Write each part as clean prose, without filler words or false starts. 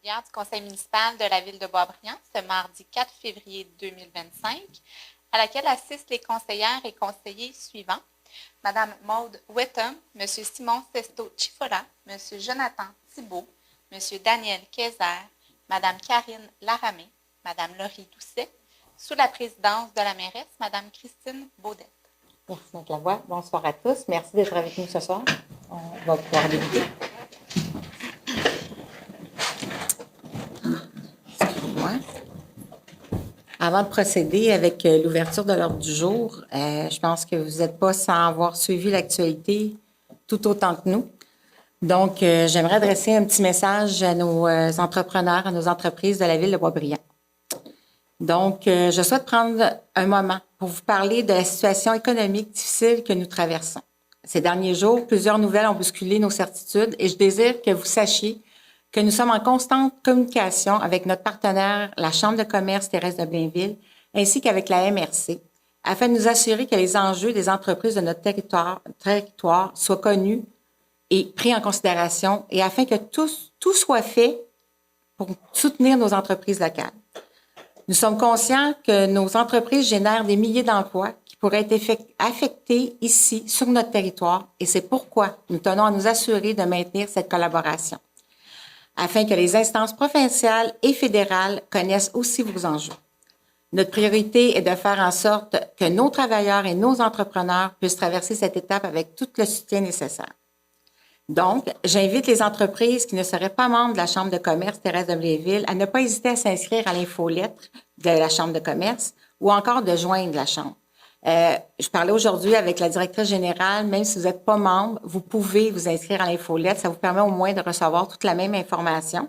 régulière du Conseil municipal de la Ville de Boisbriand, ce mardi 4 février 2025, à laquelle assistent les conseillères et conseillers suivants. Madame Maude Wetham, Monsieur Simon Sesto-Chifola, Monsieur Jonathan Thibault, Monsieur Daniel Kayser, Madame Karine Laramé, Madame Laurie Doucet, sous la présidence de la mairesse, Madame Christine Baudette. Merci, Mme Lavoie. Bonsoir à tous. Merci d'être avec nous ce soir. On va pouvoir débuter. Excusez-moi. Avant de procéder avec l'ouverture de l'ordre du jour, je pense que vous n'êtes pas sans avoir suivi l'actualité tout autant que nous. Donc, j'aimerais adresser un petit message à nos entrepreneurs, à nos entreprises de la Ville de Boisbriand. Donc, je souhaite prendre un moment pour vous parler de la situation économique difficile que nous traversons. Ces derniers jours, plusieurs nouvelles ont bousculé nos certitudes et je désire que vous sachiez que nous sommes en constante communication avec notre partenaire, la Chambre de commerce Thérèse de Blainville, ainsi qu'avec la MRC, afin de nous assurer que les enjeux des entreprises de notre territoire soient connus et pris en considération et afin que tout soit fait pour soutenir nos entreprises locales. Nous sommes conscients que nos entreprises génèrent des milliers d'emplois qui pourraient être affectés ici, sur notre territoire, et c'est pourquoi nous tenons à nous assurer de maintenir cette collaboration, afin que les instances provinciales et fédérales connaissent aussi vos enjeux. Notre priorité est de faire en sorte que nos travailleurs et nos entrepreneurs puissent traverser cette étape avec tout le soutien nécessaire. Donc, j'invite les entreprises qui ne seraient pas membres de la Chambre de commerce Thérèse de Blainville à ne pas hésiter à s'inscrire à l'infolettre de la Chambre de commerce ou encore de joindre la Chambre. Je parlais aujourd'hui avec la directrice générale, même si vous n'êtes pas membre, vous pouvez vous inscrire à l'infolettre. Ça vous permet au moins de recevoir toute la même information.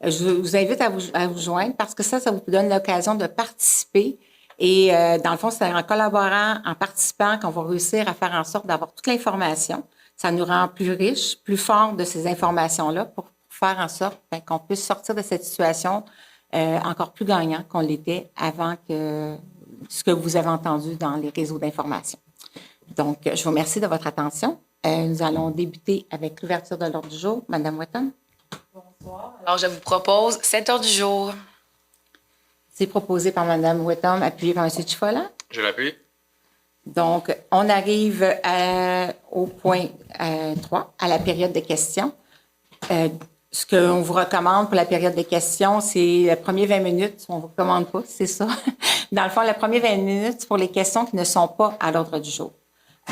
Je vous invite à vous joindre parce que ça vous donne l'occasion de participer. Et dans le fond, c'est en collaborant, en participant qu'on va réussir à faire en sorte d'avoir toute l'information. Ça nous rend plus riches, plus forts de ces informations-là pour faire en sorte qu'on puisse sortir de cette situation encore plus gagnant qu'on l'était avant que ce que vous avez entendu dans les réseaux d'information. Donc, je vous remercie de votre attention. Nous allons débuter avec l'ouverture de l'ordre du jour. Madame Wetton. Bonsoir. Alors, je vous propose 7 heures du jour. C'est proposé par Madame Wetton, appuyé par M. Chifola. Je l'appuie. Donc, on arrive au point 3, à la période de questions. Ce qu'on vous recommande pour la période de questions, c'est les premiers 20 minutes. On ne vous recommande pas, c'est ça. Dans le fond, les premiers 20 minutes, c'est pour les questions qui ne sont pas à l'ordre du jour.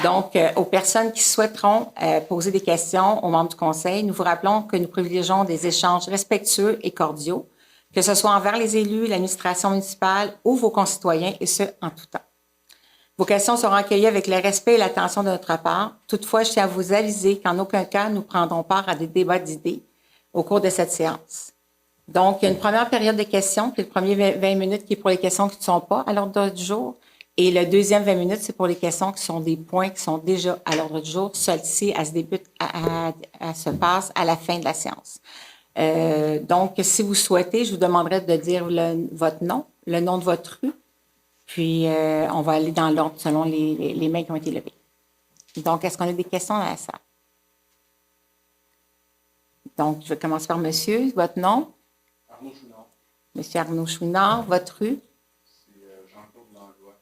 Donc, aux personnes qui souhaiteront poser des questions aux membres du Conseil, nous vous rappelons que nous privilégions des échanges respectueux et cordiaux, que ce soit envers les élus, l'administration municipale ou vos concitoyens, et ce, en tout temps. Vos questions seront accueillies avec le respect et l'attention de notre part. Toutefois, je tiens à vous aviser qu'en aucun cas, nous prendrons part à des débats d'idées au cours de cette séance. Donc, il y a une première période de questions, puis le premier 20 minutes qui est pour les questions qui ne sont pas à l'ordre du jour. Et le deuxième 20 minutes, c'est pour les questions qui sont des points qui sont déjà à l'ordre du jour. Celle-ci, elle se passe à la fin de la séance. Donc, si vous souhaitez, je vous demanderai de dire votre nom, le nom de votre rue, puis on va aller dans l'ordre selon les mains qui ont été levées. Donc, est-ce qu'on a des questions dans la salle? Donc, je vais commencer par monsieur. Votre nom? Arnaud Chouinard. Monsieur Arnaud Chouinard. Votre rue? C'est Jean-Claude Langlois.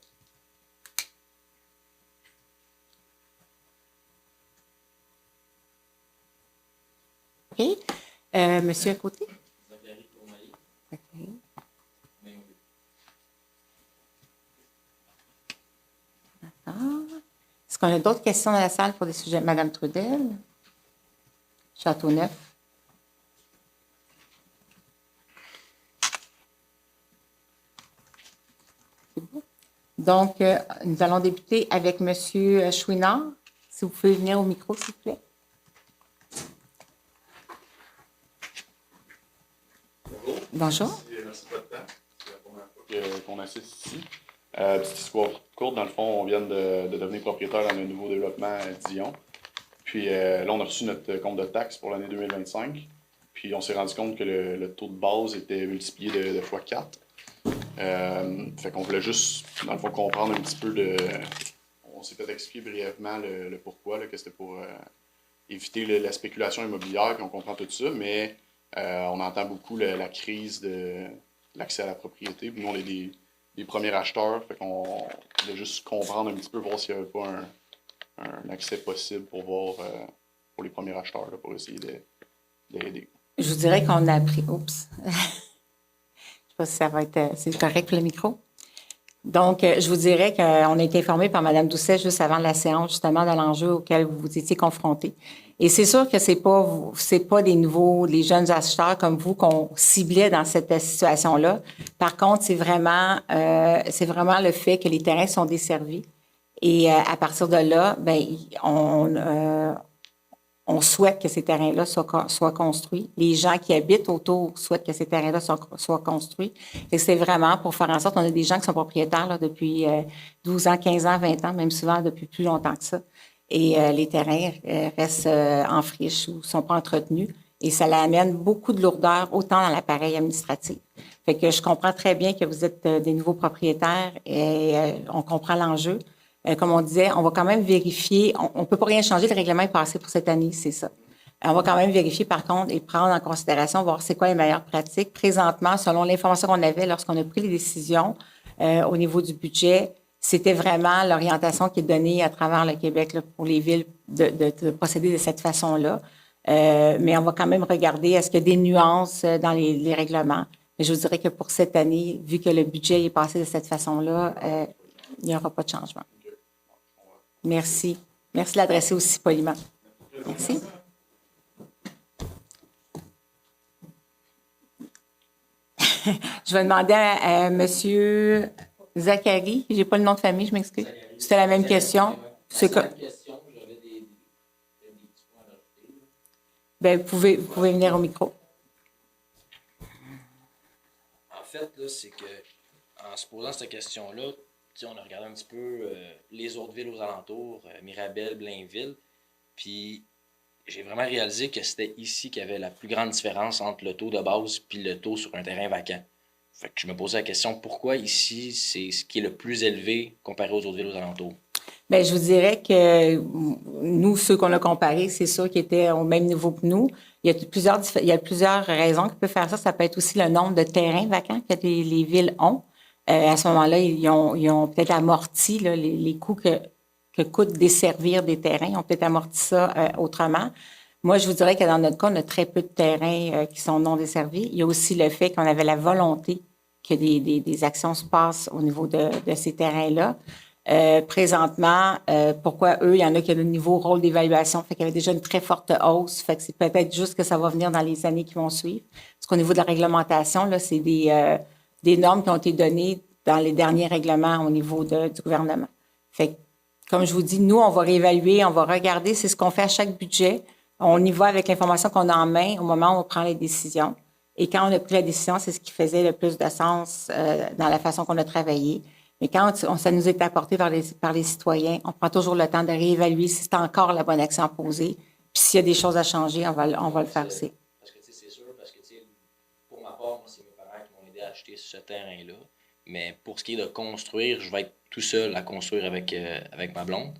OK. Monsieur à côté? Zachary Cournoyer. OK. Est-ce qu'on a d'autres questions dans la salle pour des sujets? Madame Trudel? Châteauneuf? Donc, nous allons débuter avec Monsieur Chouinard. Si vous pouvez venir au micro, s'il vous plaît. Bonjour. Merci de votre temps. C'est la première fois qu'on assiste ici. Petite histoire courte, dans le fond, on vient de devenir propriétaire dans un nouveau développement à Dion. Puis là, on a reçu notre compte de taxes pour l'année 2025. Puis on s'est rendu compte que le taux de base était multiplié de x4. Fait qu'on voulait juste, dans le fond, comprendre un petit peu de... On s'est fait expliquer brièvement le pourquoi, là, que c'était pour éviter la spéculation immobilière, puis on comprend tout ça, mais On entend beaucoup la crise de l'accès à la propriété. Nous, on est des premiers acheteurs, fait qu'on voulait juste comprendre un petit peu, voir s'il n'y avait pas un accès possible pour voir pour les premiers acheteurs, là, pour essayer d'aider. Je vous dirais qu'on a appris... Oups! Je ne sais pas si ça va être... C'est correct pour le micro? Donc, je vous dirais qu'on a été informé par Mme Doucet juste avant la séance, justement, de l'enjeu auquel vous étiez confrontés. Et c'est sûr que c'est pas des nouveaux, les jeunes acheteurs comme vous qu'on ciblait dans cette situation-là. Par contre, c'est vraiment le fait que les terrains sont desservis. Et à partir de là, ben, on souhaite que ces terrains-là soient construits. Les gens qui habitent autour souhaitent que ces terrains-là soient construits. Et c'est vraiment pour faire en sorte qu'on a des gens qui sont propriétaires là, depuis 12 ans, 15 ans, 20 ans, même souvent depuis plus longtemps que ça. Et les terrains restent en friche ou ne sont pas entretenus. Et ça amène beaucoup de lourdeur, autant dans l'appareil administratif. Fait que je comprends très bien que vous êtes des nouveaux propriétaires et on comprend l'enjeu. Comme on disait, on va quand même vérifier. On ne peut pas rien changer. Le règlement est passé pour cette année, c'est ça. On va quand même vérifier, par contre, et prendre en considération, voir c'est quoi les meilleures pratiques. Présentement, selon l'information qu'on avait lorsqu'on a pris les décisions au niveau du budget, c'était vraiment l'orientation qui est donnée à travers le Québec là, pour les villes de procéder de cette façon-là. Mais on va quand même regarder est-ce qu'il y a des nuances dans les règlements. Mais je vous dirais que pour cette année, vu que le budget est passé de cette façon-là, il n'y aura pas de changement. Merci. Merci de l'adresser aussi poliment. Merci. Je vais demander à M. Zachary. Je n'ai pas le nom de famille, je m'excuse. C'était la même question. C'est la même question. J'avais des petits points à rajouter. Bien, vous pouvez venir au micro. En fait, là, c'est que en se posant cette question-là, on a regardé un petit peu les autres villes aux alentours, Mirabel, Blainville, puis j'ai vraiment réalisé que c'était ici qu'il y avait la plus grande différence entre le taux de base puis le taux sur un terrain vacant. Fait que je me posais la question, pourquoi ici, c'est ce qui est le plus élevé comparé aux autres villes aux alentours? Bien, je vous dirais que nous, ceux qu'on a comparés, c'est ceux qui étaient au même niveau que nous. Il y a plusieurs raisons qui peuvent faire ça. Ça peut être aussi le nombre de terrains vacants que les villes ont. À ce moment-là, ils ont peut-être amorti là, les coûts que coûte desservir des terrains. Ils ont peut-être amorti ça autrement. Moi, je vous dirais que dans notre cas, on a très peu de terrains qui sont non desservis. Il y a aussi le fait qu'on avait la volonté que des actions se passent au niveau de ces terrains-là. Présentement, pourquoi eux, il y en a qui ont un niveau rôle d'évaluation, fait qu'il y avait déjà une très forte hausse, fait que c'est peut-être juste que ça va venir dans les années qui vont suivre. Parce qu'au niveau de la réglementation, là, c'est des normes qui ont été données dans les derniers règlements au niveau du gouvernement. Fait que, comme je vous dis, nous, on va réévaluer, on va regarder, c'est ce qu'on fait à chaque budget. On y va avec l'information qu'on a en main au moment où on prend les décisions. Et quand on a pris la décision, c'est ce qui faisait le plus de sens dans la façon qu'on a travaillé. Mais quand ça nous est apporté par les citoyens, on prend toujours le temps de réévaluer si c'est encore la bonne action à poser. Puis s'il y a des choses à changer, on va le faire aussi. Parce que c'est sûr, parce que pour ma part, moi, c'est mes parents qui m'ont aidé à acheter ce terrain-là. Mais pour ce qui est de construire, je vais être tout seul à construire avec ma blonde.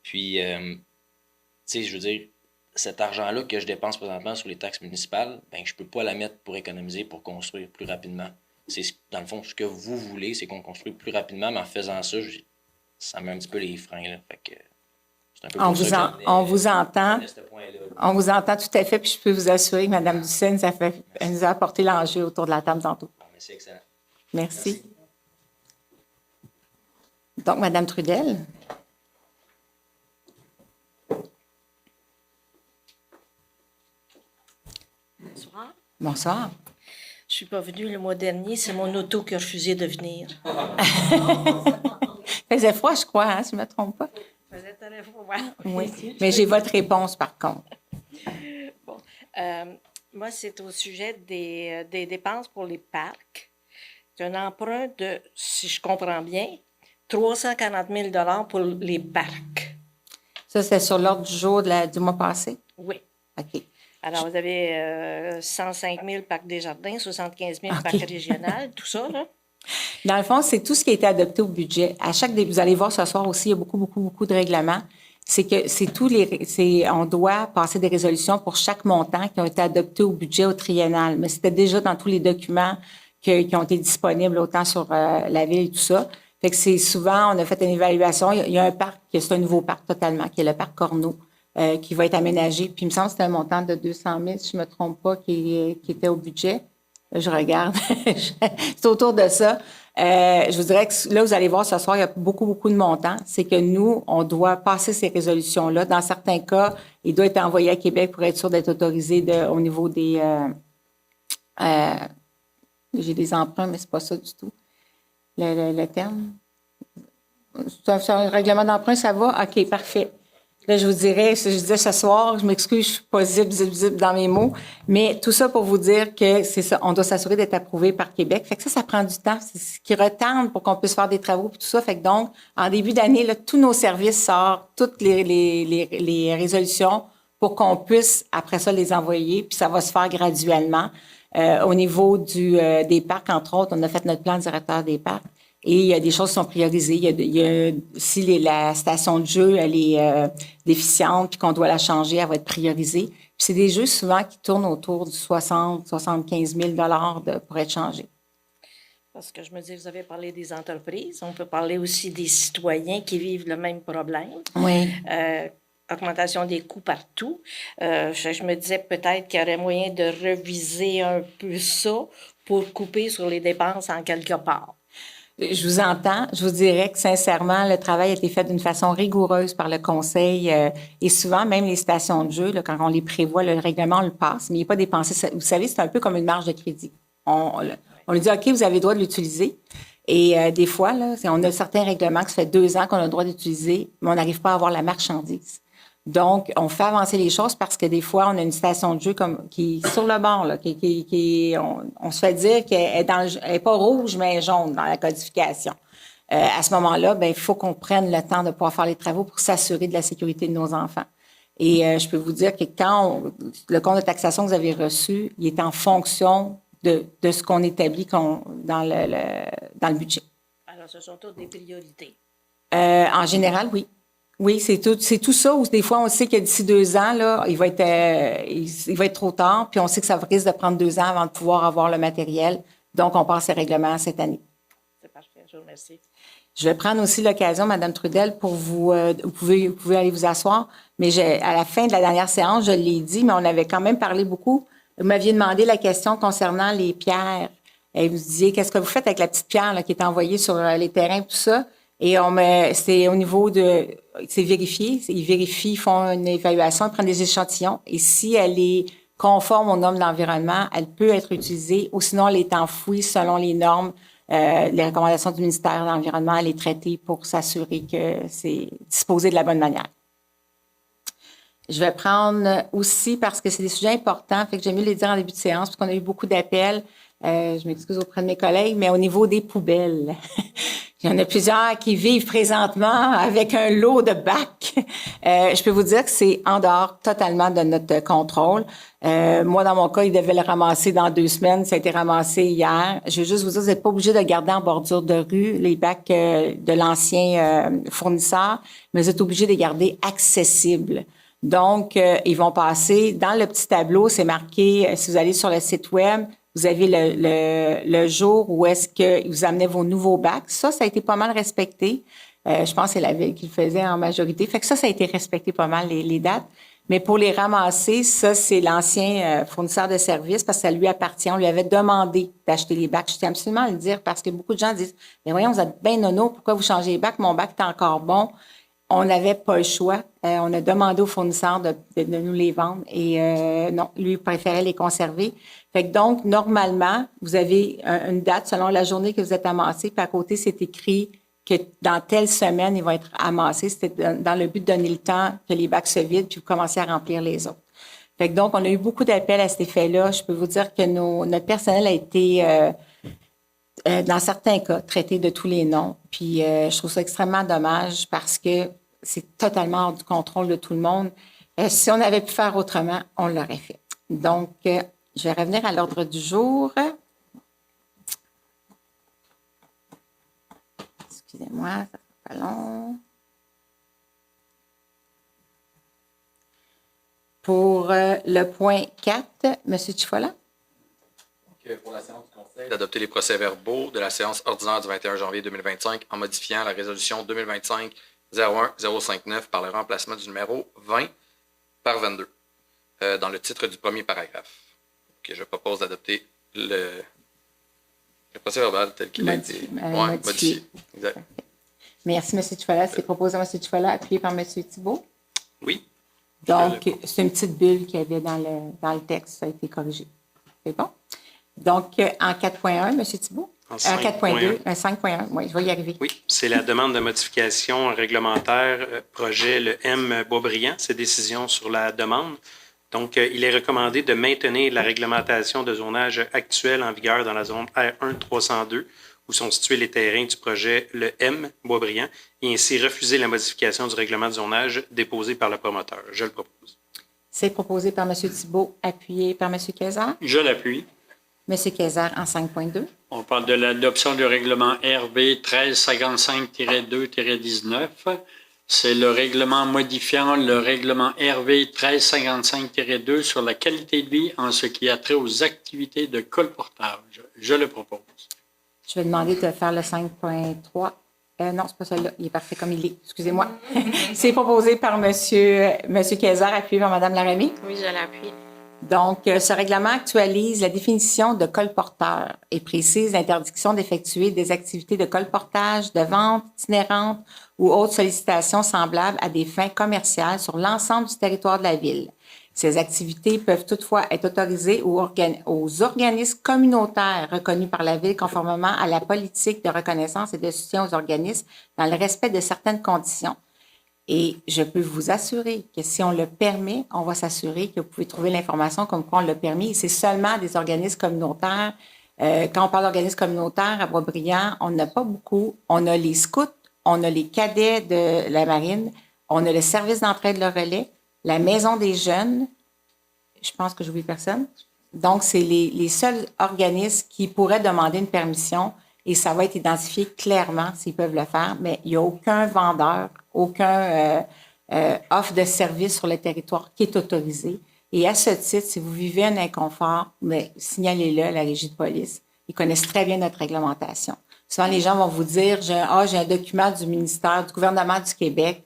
Puis, je veux dire, cet argent-là que je dépense présentement sur les taxes municipales, ben je peux pas la mettre pour économiser, pour construire plus rapidement. C'est, dans le fond, ce que vous voulez, c'est qu'on construise plus rapidement, mais en faisant ça, ça met un petit peu les freins. Là. Fait que c'est un peu on vous entend. On vous entend tout à fait, puis je peux vous assurer que Mme Ducey nous a apporté l'enjeu autour de la table tantôt. Ah, mais c'est excellent. Merci. Donc, Mme Trudel. Bonsoir. Bonsoir. Je suis pas venue le mois dernier, c'est mon auto qui a refusé de venir. Il faisait froid, je crois, hein, si je ne me trompe pas. Il faisait très froid. Oui, mais j'ai votre réponse, par contre. Bon. Moi, c'est au sujet des dépenses pour les parcs. C'est un emprunt de, si je comprends bien, 340 000 pour les parcs. Ça, c'est sur l'ordre du jour du mois passé? Oui. OK. Alors, vous avez 105 000 parcs des jardins, 75 000 parcs régional, tout ça, là? Dans le fond, c'est tout ce qui a été adopté au budget. Vous allez voir ce soir aussi, il y a beaucoup de règlements. c'est que on doit passer des résolutions pour chaque montant qui ont été adoptés au budget au triennal. Mais c'était déjà dans tous les documents qui ont été disponibles, autant sur la ville et tout ça. Fait que c'est souvent, on a fait une évaluation. Il y a un parc, c'est un nouveau parc totalement, qui est le parc Corneau, qui va être aménagé. Puis il me semble que c'était un montant de 200 000, si je me trompe pas, qui était au budget. Je regarde. C'est autour de ça. Je vous dirais que là, vous allez voir ce soir, il y a beaucoup, beaucoup de montants. C'est que nous, on doit passer ces résolutions-là. Dans certains cas, il doit être envoyé à Québec pour être sûr d'être autorisé au niveau des... j'ai des emprunts, mais c'est pas ça du tout. Le terme. C'est un règlement d'emprunt, ça va? OK, parfait. Là, je vous dirais, je disais ce soir, je m'excuse, je suis pas zip dans mes mots, mais tout ça pour vous dire que c'est ça, on doit s'assurer d'être approuvé par Québec. Fait que ça prend du temps. C'est ce qui retarde pour qu'on puisse faire des travaux et tout ça. Fait que donc, en début d'année, là, tous nos services sortent, toutes les résolutions pour qu'on puisse, après ça, les envoyer, puis ça va se faire graduellement. Au niveau des parcs, entre autres, on a fait notre plan directeur des parcs. Et il y a des choses qui sont priorisées. Si la station de jeu, elle est déficiente puis qu'on doit la changer, elle va être priorisée. Puis c'est des jeux souvent qui tournent autour du 75 000 pour être changés. Parce que je me dis, vous avez parlé des entreprises. On peut parler aussi des citoyens qui vivent le même problème. Oui. Augmentation des coûts partout. Je me disais peut-être qu'il y aurait moyen de reviser un peu ça pour couper sur les dépenses en quelque part. Je vous entends. Je vous dirais que, sincèrement, le travail a été fait d'une façon rigoureuse par le conseil. Et souvent, même les stations de jeu, là, quand on les prévoit, le règlement, on le passe, mais il n'est pas dépensé. Vous savez, c'est un peu comme une marge de crédit. On lui dit, OK, vous avez le droit de l'utiliser. Et des fois, là, on a certains règlements que ça fait 2 ans qu'on a le droit d'utiliser, mais on n'arrive pas à avoir la marchandise. Donc, on fait avancer les choses parce que des fois, on a une station de jeu qui est sur le bord, là, on se fait dire qu'elle est pas rouge, mais elle est jaune dans la codification. À ce moment-là, il faut qu'on prenne le temps de pouvoir faire les travaux pour s'assurer de la sécurité de nos enfants. Et je peux vous dire que le compte de taxation que vous avez reçu, il est en fonction de ce qu'on établit dans le budget. Alors, ce sont toutes des priorités. En général, oui. Oui, c'est tout ça où des fois on sait que d'ici 2 ans là, il va être trop tard, puis on sait que ça risque de prendre 2 ans avant de pouvoir avoir le matériel. Donc on passe ces règlements cette année. C'est parfait, je vous remercie. Je vais prendre aussi l'occasion, Madame Trudel, pour vous pouvez aller vous asseoir. Mais à la fin de la dernière séance, je l'ai dit, mais on avait quand même parlé beaucoup. Vous m'aviez demandé la question concernant les pierres. Et vous disiez, qu'est-ce que vous faites avec la petite pierre là, qui est envoyée sur les terrains, tout ça? Et c'est au niveau c'est vérifié. Ils vérifient, ils font une évaluation, ils prennent des échantillons. Et si elle est conforme aux normes d'environnement, elle peut être utilisée. Ou sinon, elle est enfouie selon les normes, les recommandations du ministère de l'Environnement. Elle est traitée pour s'assurer que c'est disposé de la bonne manière. Je vais prendre aussi, parce que c'est des sujets importants, fait que j'aime mieux les dire en début de séance, parce qu'on a eu beaucoup d'appels. Je m'excuse auprès de mes collègues, mais au niveau des poubelles, il y en a plusieurs qui vivent présentement avec un lot de bacs. Je peux vous dire que c'est en dehors totalement de notre contrôle. Moi, dans mon cas, ils devaient le ramasser dans 2 semaines. Ça a été ramassé hier. Je veux juste vous dire, vous n'êtes pas obligé de garder en bordure de rue les bacs de l'ancien fournisseur, mais vous êtes obligé de les garder accessibles. Donc, ils vont passer dans le petit tableau, c'est marqué, si vous allez sur le site web, vous avez le jour où est-ce que vous amenez vos nouveaux bacs. Ça a été pas mal respecté. Je pense que c'est la ville qui le faisait en majorité. Fait que ça a été respecté pas mal, les dates. Mais pour les ramasser, ça, c'est l'ancien fournisseur de services parce que ça lui appartient. On lui avait demandé d'acheter les bacs. Je tiens absolument à le dire parce que beaucoup de gens disent, mais voyons, vous êtes bien nono, pourquoi vous changez les bacs? Mon bac est encore bon. On n'avait pas le choix. On a demandé au fournisseur de nous les vendre et non, lui préférait les conserver. Fait que donc, normalement, vous avez une date selon la journée que vous êtes amassé, puis à côté, c'est écrit que dans telle semaine, ils vont être amassés. C'était dans le but de donner le temps que les bacs se vident, puis vous commencez à remplir les autres. Fait que donc, on a eu beaucoup d'appels à cet effet-là. Je peux vous dire que notre personnel a été, dans certains cas, traité de tous les noms. Puis je trouve ça extrêmement dommage parce que c'est totalement hors du contrôle de tout le monde. Si on avait pu faire autrement, on l'aurait fait. Donc, je vais revenir à l'ordre du jour. Excusez-moi, ça ne fait pas long. Pour le point 4, M. Chifola. Pour la séance du Conseil, d'adopter les procès-verbaux de la séance ordinaire du 21 janvier 2025 en modifiant la résolution 2025-01-059 par le remplacement du numéro 20 par 22 dans le titre du premier paragraphe. Je propose d'adopter le procès-verbal tel qu'il a été modifié. Exact. Merci, M. Chifola. C'est proposé à M. Chifola, appuyé par M. Thibault. Oui. Donc, c'est une petite bulle qu'il y avait dans le texte, ça a été corrigé. C'est bon? Donc, en 4.1, M. Thibault? En 4.2, 5.1, oui, je vais y arriver. Oui, c'est la demande de modification réglementaire projet le M Boisbriand, ses décisions sur la demande. Donc, il est recommandé de maintenir la réglementation de zonage actuelle en vigueur dans la zone R1 302, où sont situés les terrains du projet le M Boisbriand, et ainsi refuser la modification du règlement de zonage déposé par le promoteur. Je le propose. C'est proposé par M. Thibault, appuyé par M. Kayser. Je l'appuie. M. Kayser en 5.2. On parle de l'adoption du règlement RB 1355-2-19. C'est le règlement modifiant le règlement RV 1355-2 sur la qualité de vie en ce qui a trait aux activités de colportage. Je le propose. Je vais demander de faire le 5.3. Non, c'est pas celui-là. Il est parfait comme il est. Excusez-moi. C'est proposé par M. Kayser, appuyé par Mme Laramie. Oui, je l'appuie. Donc, ce règlement actualise la définition de colporteur et précise l'interdiction d'effectuer des activités de colportage, de vente itinérante ou autres sollicitations semblables à des fins commerciales sur l'ensemble du territoire de la Ville. Ces activités peuvent toutefois être autorisées aux organismes communautaires reconnus par la Ville conformément à la politique de reconnaissance et de soutien aux organismes dans le respect de certaines conditions. Et je peux vous assurer que si on le permet, on va s'assurer que vous pouvez trouver l'information comme quoi on l'a permis. Et c'est seulement des organismes communautaires. Quand on parle d'organismes communautaires à Boisbriand, on n'a pas beaucoup. On a les scouts, on a les cadets de la marine, on a le service d'entraide de relais, la maison des jeunes. Je pense que j'oublie personne. Donc, c'est les seuls organismes qui pourraient demander une permission. Et ça va être identifié clairement s'ils peuvent le faire, mais il n'y a aucun vendeur, aucun offre de service sur le territoire qui est autorisé. Et à ce titre, si vous vivez un inconfort, mais signalez-le à la régie de police. Ils connaissent très bien notre réglementation. Souvent, les gens vont vous dire, j'ai un document du ministère, du gouvernement du Québec.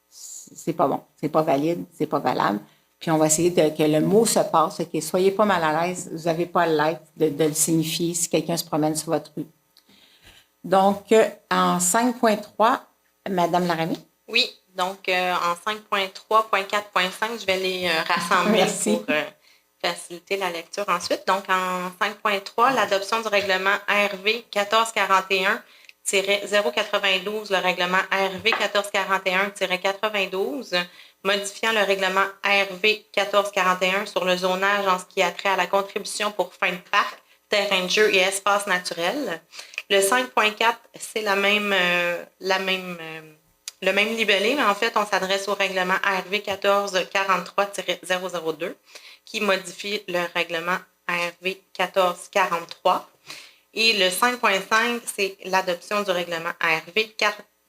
C'est pas bon, c'est pas valide, c'est pas valable. Puis on va essayer que le mot se passe, que soyez pas mal à l'aise, vous n'avez pas l'aide de le signifier si quelqu'un se promène sur votre rue. Donc, en 5.3, Mme Laramie. Oui, donc en 5.3.4.5, je vais les rassembler pour faciliter la lecture ensuite. Donc, en 5.3, l'adoption du règlement RV 1441-092, le règlement RV 1441-92, modifiant le règlement RV 1441 sur le zonage en ce qui a trait à la contribution pour fin de parc, terrain de jeu et espace naturel. Le 5.4, c'est le même libellé, mais en fait, on s'adresse au règlement RV 1443-002 qui modifie le règlement RV 1443. Et le 5.5, c'est l'adoption du règlement RV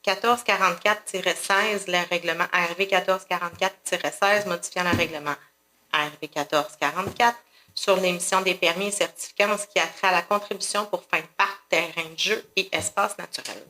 1444-16, le règlement RV 1444-16, modifiant le règlement RV 1444 sur l'émission des permis et certificats en ce qui a trait à la contribution pour fin de parc, terrain de jeu et espace naturel.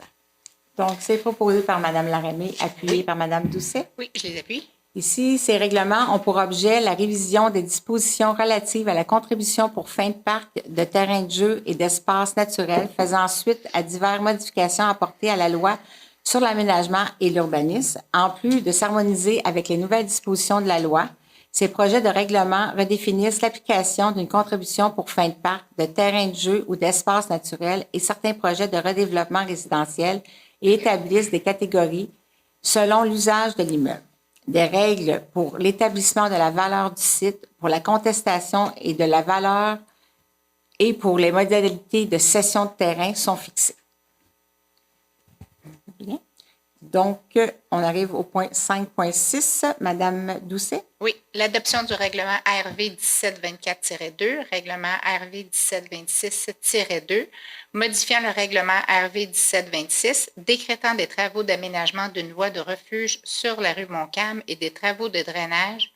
Donc, c'est proposé par Mme Laramie, appuyé par Mme Doucet. Oui, je les appuie. Ici, ces règlements ont pour objet la révision des dispositions relatives à la contribution pour fin de parc, de terrain de jeu et d'espace naturel, faisant suite à diverses modifications apportées à la loi sur l'aménagement et l'urbanisme, en plus de s'harmoniser avec les nouvelles dispositions de la loi. Ces projets de règlement redéfinissent l'application d'une contribution pour fin de parc, de terrain de jeu ou d'espace naturel et certains projets de redéveloppement résidentiel et établissent des catégories selon l'usage de l'immeuble. Des règles pour l'établissement de la valeur du site, pour la contestation et de la valeur et pour les modalités de cession de terrain sont fixées. Bien. Donc, on arrive au point 5.6. Madame Doucet. Oui, l'adoption du règlement RV 1724-2, règlement RV 1726-2, modifiant le règlement RV 1726, décrétant des travaux d'aménagement d'une voie de refuge sur la rue Montcalm et des travaux de drainage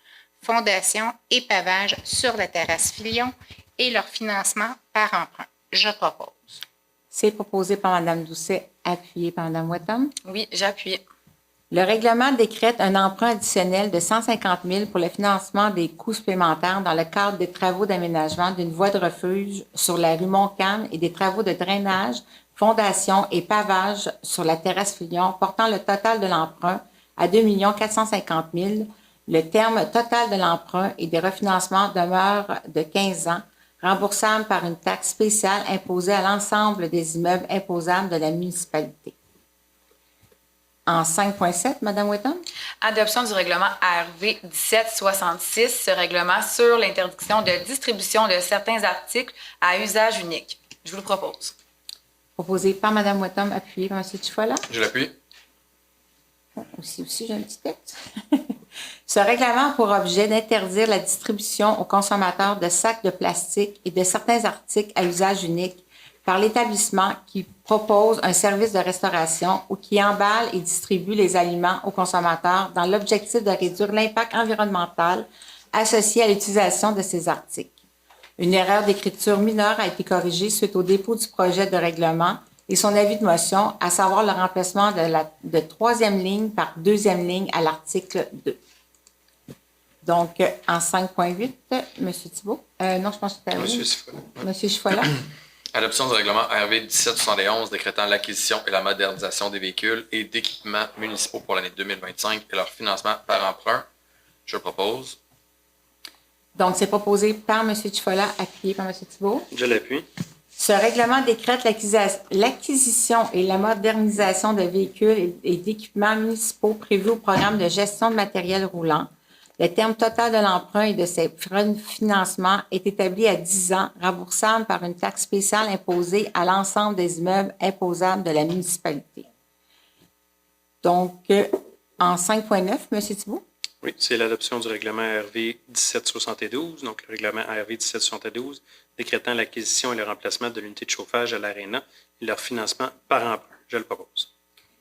fondation et pavage sur la terrasse Filion et leur financement par emprunt. Je propose. C'est proposé par Mme Doucet, appuyé par Mme Wetton. Oui, j'appuie. Le règlement décrète un emprunt additionnel de 150 000 pour le financement des coûts supplémentaires dans le cadre des travaux d'aménagement d'une voie de refuge sur la rue Montcalm et des travaux de drainage, fondation et pavage sur la terrasse Filion, portant le total de l'emprunt à 2 450 000. Le terme total de l'emprunt et des refinancements demeure de 15 ans, remboursable par une taxe spéciale imposée à l'ensemble des immeubles imposables de la municipalité. En 5.7, Mme Wetton. Adoption du règlement ARV 1766, ce règlement sur l'interdiction de distribution de certains articles à usage unique. Je vous le propose. Proposé par Mme Wetton, appuyé par M. Chifola. Je l'appuie. Aussi, j'ai un petit texte. Ce règlement a pour objet d'interdire la distribution aux consommateurs de sacs de plastique et de certains articles à usage unique par l'établissement qui propose un service de restauration ou qui emballe et distribue les aliments aux consommateurs dans l'objectif de réduire l'impact environnemental associé à l'utilisation de ces articles. Une erreur d'écriture mineure a été corrigée suite au dépôt du projet de règlement et son avis de motion, à savoir le remplacement de troisième ligne par deuxième ligne à l'article 2. Donc, en 5.8, M. Thibault. Non, je pense que c'était à vous. M. Chifola. Adoption du règlement ARV 1771 décrétant l'acquisition et la modernisation des véhicules et d'équipements municipaux pour l'année 2025 et leur financement par emprunt. Je propose. Donc, c'est proposé par M. Chifola, appuyé par M. Thibault. Je l'appuie. Ce règlement décrète l'acquisition et la modernisation de véhicules et d'équipements municipaux prévus au programme de gestion de matériel roulant. Le terme total de l'emprunt et de ses financements est établi à 10 ans, remboursable par une taxe spéciale imposée à l'ensemble des immeubles imposables de la municipalité. Donc, en 5.9, M. Thibault. Oui, c'est l'adoption du règlement ARV 1772, donc le règlement ARV 1772, décrétant l'acquisition et le remplacement de l'unité de chauffage à l'Arena et leur financement par emprunt. Je le propose.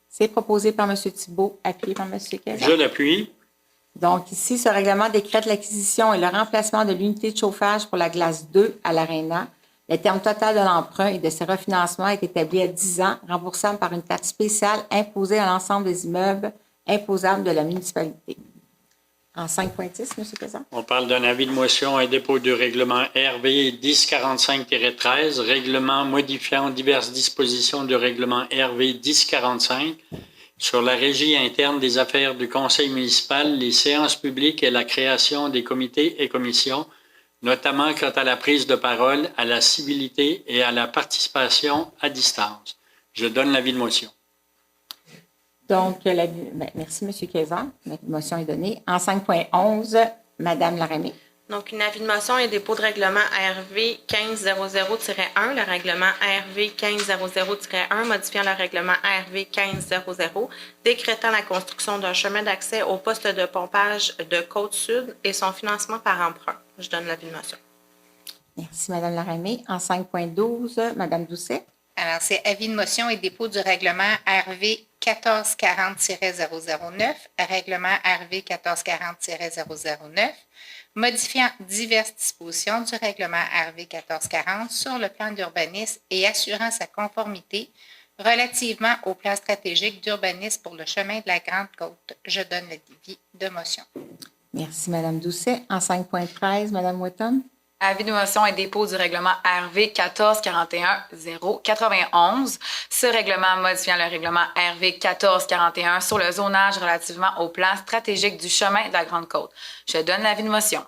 C'est proposé par M. Thibault, appuyé par M. Kazan. Je l'appuie. Donc, ici, ce règlement décrète l'acquisition et le remplacement de l'unité de chauffage pour la glace 2 à l'Arena. Le terme total de l'emprunt et de ses refinancements est établi à 10 ans, remboursable par une taxe spéciale imposée à l'ensemble des immeubles imposables de la municipalité. En 5.10, M. Kazan. On parle d'un avis de motion et dépôt du règlement RV 1045-13, règlement modifiant diverses dispositions du règlement RV 1045 sur la régie interne des affaires du conseil municipal, les séances publiques et la création des comités et commissions, notamment quant à la prise de parole, à la civilité et à la participation à distance. Je donne l'avis de motion. Donc, merci, M. Kazan. La motion est donnée. En 5.11, Mme Laramée. Donc, une avis de motion et dépôt de règlement ARV 1500-1, le règlement ARV 1500-1 modifiant le règlement ARV 1500, décrétant la construction d'un chemin d'accès au poste de pompage de Côte-Sud et son financement par emprunt. Je donne l'avis de motion. Merci, Mme Laramée. En 5.12, Mme Doucet. Alors, c'est avis de motion et dépôt du règlement RV 1440-009, règlement RV 1440-009, modifiant diverses dispositions du règlement RV 1440 sur le plan d'urbanisme et assurant sa conformité relativement au plan stratégique d'urbanisme pour le chemin de la Grande Côte. Je donne l'avis de motion. Merci, Mme Doucet. En 5.13, Mme Wetton. Avis de motion et dépôt du règlement RV 1441-091. Ce règlement modifiant le règlement RV 1441 sur le zonage relativement au plan stratégique du chemin de la Grande Côte. Je donne l'avis de motion.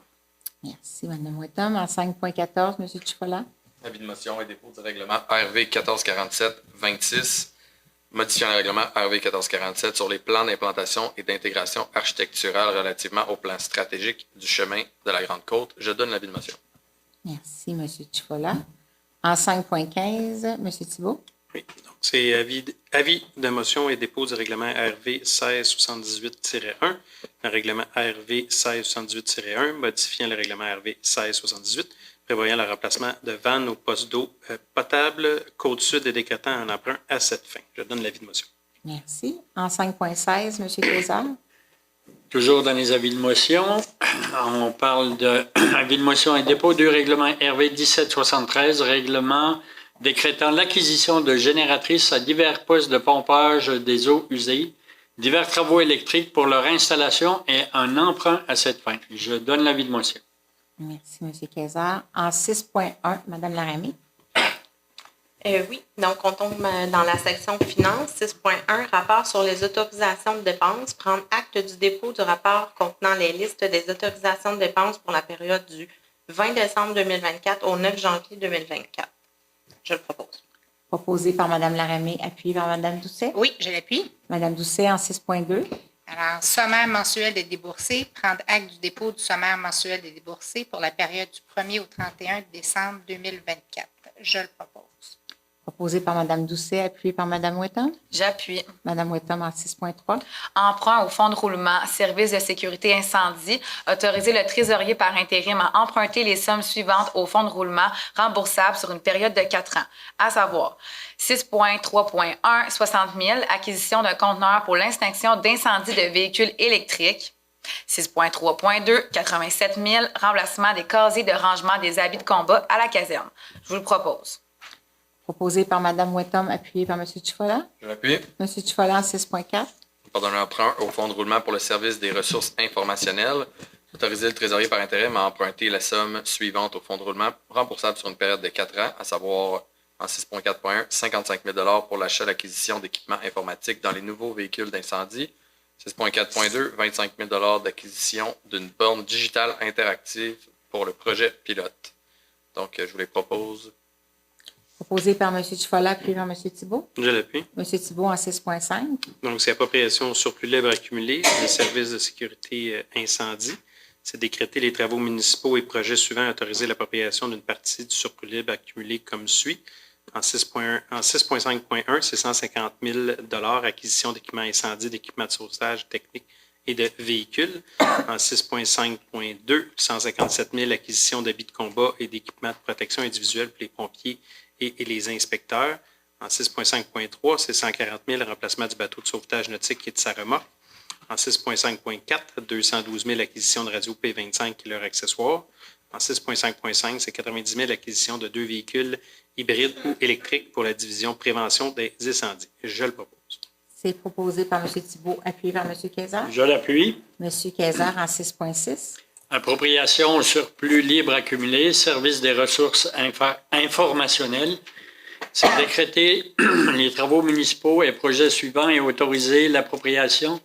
Merci, Mme Wetton. En 5.14, M. Chifola. Avis de motion et dépôt du règlement RV 1447-26, modifiant le règlement RV 1447 sur les plans d'implantation et d'intégration architecturale relativement au plan stratégique du chemin de la Grande Côte. Je donne l'avis de motion. Merci, M. Chifola. En 5.15, M. Thibault. Oui, donc c'est avis de motion et dépôt du règlement RV 1678-1, le règlement RV 1678-1, modifiant le règlement RV 1678, prévoyant le remplacement de vannes au poste d'eau potable Côte-Sud et décrétant un emprunt à cette fin. Je donne l'avis de motion. Merci. En 5.16, M. Kazan. Toujours dans les avis de motion, on parle de avis de motion et dépôt du règlement RV 1773, règlement décrétant l'acquisition de génératrices à divers postes de pompage des eaux usées, divers travaux électriques pour leur installation et un emprunt à cette fin. Je donne l'avis de motion. Merci, M. Kayser. En 6.1, Mme Laramie. Oui, donc on tombe dans la section finances. 6.1, rapport sur les autorisations de dépenses. Prendre acte du dépôt du rapport contenant les listes des autorisations de dépenses pour la période du 20 décembre 2024 au 9 janvier 2024. Je le propose. Proposé par Mme Laramie, appuyé par Mme Doucet. Oui, je l'appuie. Mme Doucet en 6.2. Alors, sommaire mensuel des déboursés. Prendre acte du dépôt du sommaire mensuel des déboursés pour la période du 1er au 31 décembre 2024. Je le propose. Proposé par Mme Doucet, appuyé par Mme Wetton. J'appuie. Mme Wetton en 6.3. Emprunt au fonds de roulement, service de sécurité incendie, autoriser le trésorier par intérim à emprunter les sommes suivantes au fonds de roulement remboursables sur une période de 4 ans, à savoir 6.3.1, 60 000, acquisition d'un conteneur pour l'extinction d'incendie de véhicules électriques. 6.3.2, 87 000, remplacement des casiers de rangement des habits de combat à la caserne. Je vous le propose. Proposé par Mme Wetton, appuyé par M. Chifola. Je l'appuie. M. Chifola en 6.4. Pardon, un emprunt au fonds de roulement pour le service des ressources informationnelles. Autoriser le trésorier par intérim à emprunter la somme suivante au fonds de roulement remboursable sur une période de 4 ans, à savoir en 6.4.1, 55 000 pour l'achat et l'acquisition d'équipements informatiques dans les nouveaux véhicules d'incendie. 6.4.2, 25 000 d'acquisition d'une borne digitale interactive pour le projet pilote. Donc, je vous les propose. Proposé par M. Chifola, appuyé par M. Thibault. Je l'appuie. M. Thibault en 6.5. Donc, c'est appropriation au surplus libre accumulé, le service de sécurité incendie. C'est décréter les travaux municipaux et projets suivants et autoriser l'appropriation d'une partie du surplus libre accumulé comme suit. En 6.5.1, c'est 150 000 acquisition d'équipements incendie, d'équipements de sauvetage technique et de véhicules. En 6.5.2, 157 000 acquisition d'habits de combat et d'équipements de protection individuelle pour les pompiers et les inspecteurs. En 6.5.3, c'est 140 000 remplacement du bateau de sauvetage nautique et de sa remorque. En 6.5.4, 212 000 acquisition de radio P25 et leurs accessoires. En 6.5.5, c'est 90 000 acquisition de 2 véhicules hybrides ou électriques pour la division prévention des incendies. Je le propose. C'est proposé par M. Thibault, appuyé par M. Kayser. Je l'appuie. M. Kayser en 6.6. Appropriation au surplus libre accumulé, service des ressources informationnelles. C'est décréter les travaux municipaux et projets suivants et autoriser l'appropriation,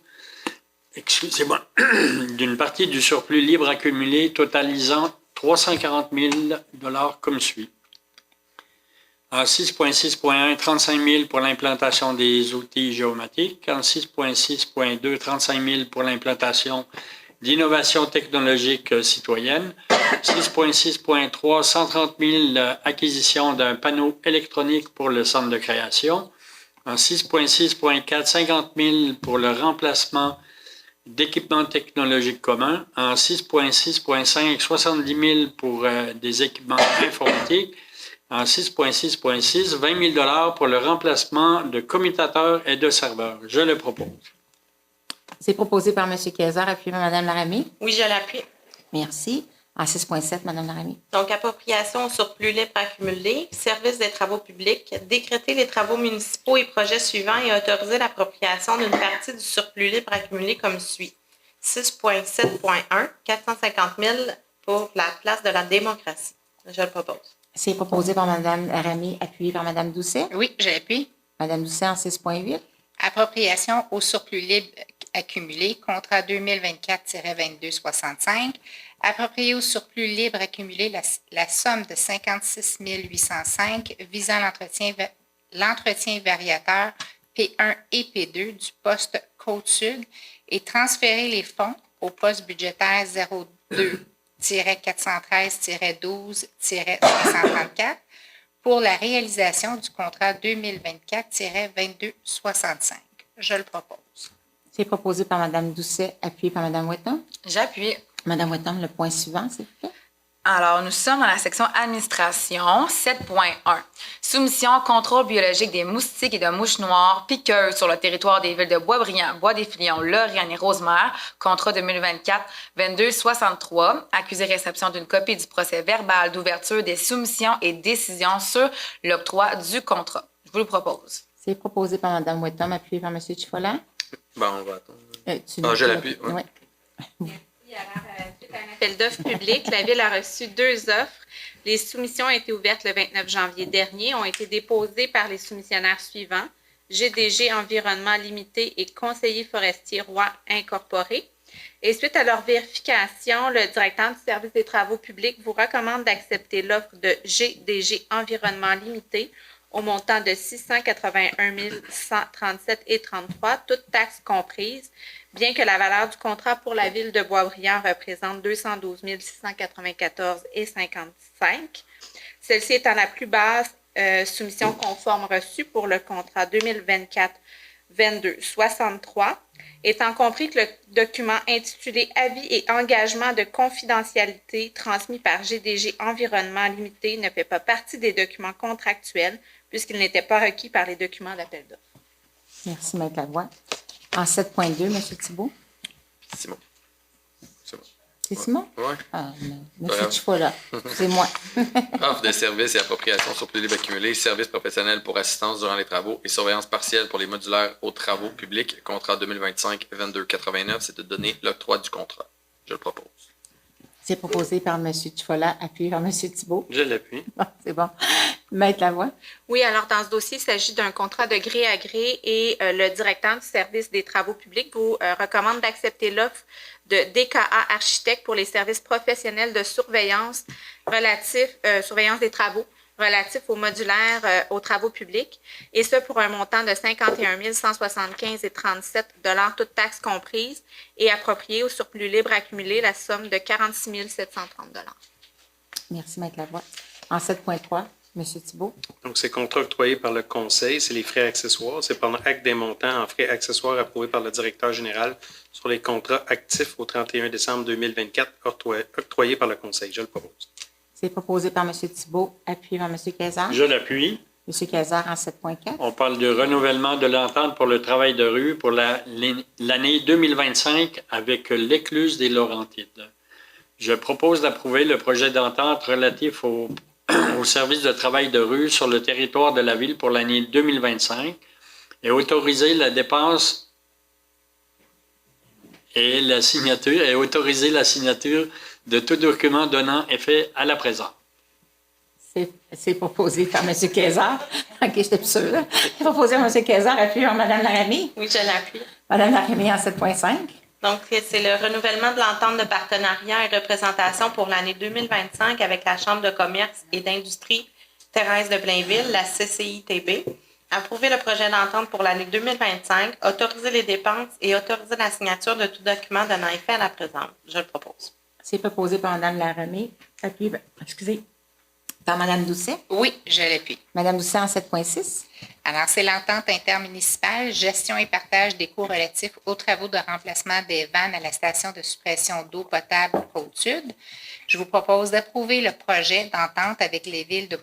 d'une partie du surplus libre accumulé totalisant 340 000 $ comme suit. En 6.6.1, 35 000 pour l'implantation des outils géomatiques. En 6.6.2, 35 000 pour l'implantation d'innovation technologique citoyenne. 6.6.3, 130 000 acquisition d'un panneau électronique pour le centre de création. En 6.6.4, 50 000 pour le remplacement d'équipements technologiques communs. En 6.6.5, 70 000 pour des équipements informatiques. En 6.6.6, 20 000 pour le remplacement de commutateurs et de serveurs. Je le propose. C'est proposé par M. Kayser, appuyé par Mme Laramie. Oui, je l'appuie. Merci. En 6.7, Mme Laramie. Donc, appropriation au surplus libre accumulé, service des travaux publics, décréter les travaux municipaux et projets suivants et autoriser l'appropriation d'une partie du surplus libre accumulé comme suit. 6.7.1, 450 000 pour la place de la démocratie. Je le propose. C'est proposé par Mme Laramie, appuyé par Mme Doucet. Oui, je l'appuie. Mme Doucet en 6.8. Appropriation au surplus libre accumulé, contrat 2024-2265. Approprié au surplus libre accumulé la somme de 56 805 visant l'entretien variateur P1 et P2 du poste Côte-Sud et transférer les fonds au poste budgétaire 02-413-12-534 pour la réalisation du contrat 2024-2265. Je le propose. C'est proposé par Mme Doucet, appuyé par Mme Wetton. J'appuie. Mme Wetton, le point suivant, s'il vous plaît. Alors, nous sommes dans la section administration 7.1. Soumission, contrôle biologique des moustiques et de mouches noires piqueuses sur le territoire des villes de Boisbriand, Bois-des-Filions, Lauriane et Rosemère. Contrat 2024-22-63. Accusé réception d'une copie du procès verbal d'ouverture des soumissions et décisions sur l'octroi du contrat. Je vous le propose. C'est proposé par Mme Wettom, appuyé par M. Chifola. Bon, on va attendre. Je l'appuie. Oui. Alors, suite à un appel d'offres public, la Ville a reçu 2 offres. Les soumissions ont été ouvertes le 29 janvier dernier, ont été déposées par les soumissionnaires suivants: GDG Environnement Limité et Conseiller forestier Roi Incorporé. Et suite à leur vérification, le directeur du service des travaux publics vous recommande d'accepter l'offre de GDG Environnement Limité au montant de 681 137,33, toutes taxes comprises, bien que la valeur du contrat pour la Ville de Boisbriand représente 212 694,55. Celle-ci étant la plus basse soumission conforme reçue pour le contrat 2024-22-63, étant compris que le document intitulé « Avis et engagement de confidentialité » transmis par GDG Environnement Limité ne fait pas partie des documents contractuels puisqu'il n'était pas requis par les documents d'appel d'offres. Merci, Mme Lavoie. En 7.2, M. Thibault. Simon. C'est bon. C'est Simon? Oui. Ah, non. M. Chifola. C'est moi. Offre de services et appropriation sur plus libre accumulé, services professionnels pour assistance durant les travaux et surveillance partielle pour les modulaires aux travaux publics. Contrat 2025-22-89, c'est de donner l'octroi du contrat. Je le propose. C'est proposé par M. Chifola, appuyé par M. Thibault. Je l'appuie. Bon, c'est bon. Maître Lavoie. Oui, alors dans ce dossier, il s'agit d'un contrat de gré à gré et le directeur du service des travaux publics vous recommande d'accepter l'offre de DKA Architecte pour les services professionnels de surveillance surveillance des travaux relatifs aux modulaires aux travaux publics, et ce pour un montant de 51 175,37 $, toutes taxes comprises, et approprié au surplus libre accumulé la somme de 46 730 $. Merci, Maître Lavoie. En 7.3, M. Thibault. Donc, c'est contrat octroyé par le Conseil, c'est les frais accessoires. C'est pendant acte des montants en frais accessoires approuvés par le directeur général sur les contrats actifs au 31 décembre 2024 octroyés par le Conseil. Je le propose. C'est proposé par M. Thibault, appuyé par M. Kayser. Je l'appuie. M. Kayser en 7.4. On parle de renouvellement de l'entente pour le travail de rue pour l'année 2025 avec l'Écluse des Laurentides. Je propose d'approuver le projet d'entente relatif au service de travail de rue sur le territoire de la Ville pour l'année 2025 et autoriser la dépense et la signature de tout document donnant effet à la présente. C'est proposé par M. Kayser. OK, j'étais plus sûre. C'est proposé par M. Kayser, appuyé par Mme Laramie. Oui, je l'appuie. Mme Laramie en 7.5. Donc, c'est le renouvellement de l'entente de partenariat et représentation pour l'année 2025 avec la Chambre de commerce et d'industrie Thérèse de Blainville, la CCITB. Approuver le projet d'entente pour l'année 2025, autoriser les dépenses et autoriser la signature de tout document donnant effet à la présente. Je le propose. C'est proposé par Mme Laramie, appuyé par Mme Doucet. Oui, je l'appuie. Mme Doucet en 7.6. Alors, c'est l'entente intermunicipale, gestion et partage des coûts relatifs aux travaux de remplacement des vannes à la station de suppression d'eau potable Côte-Sud. Je vous propose d'approuver le projet d'entente avec les villes de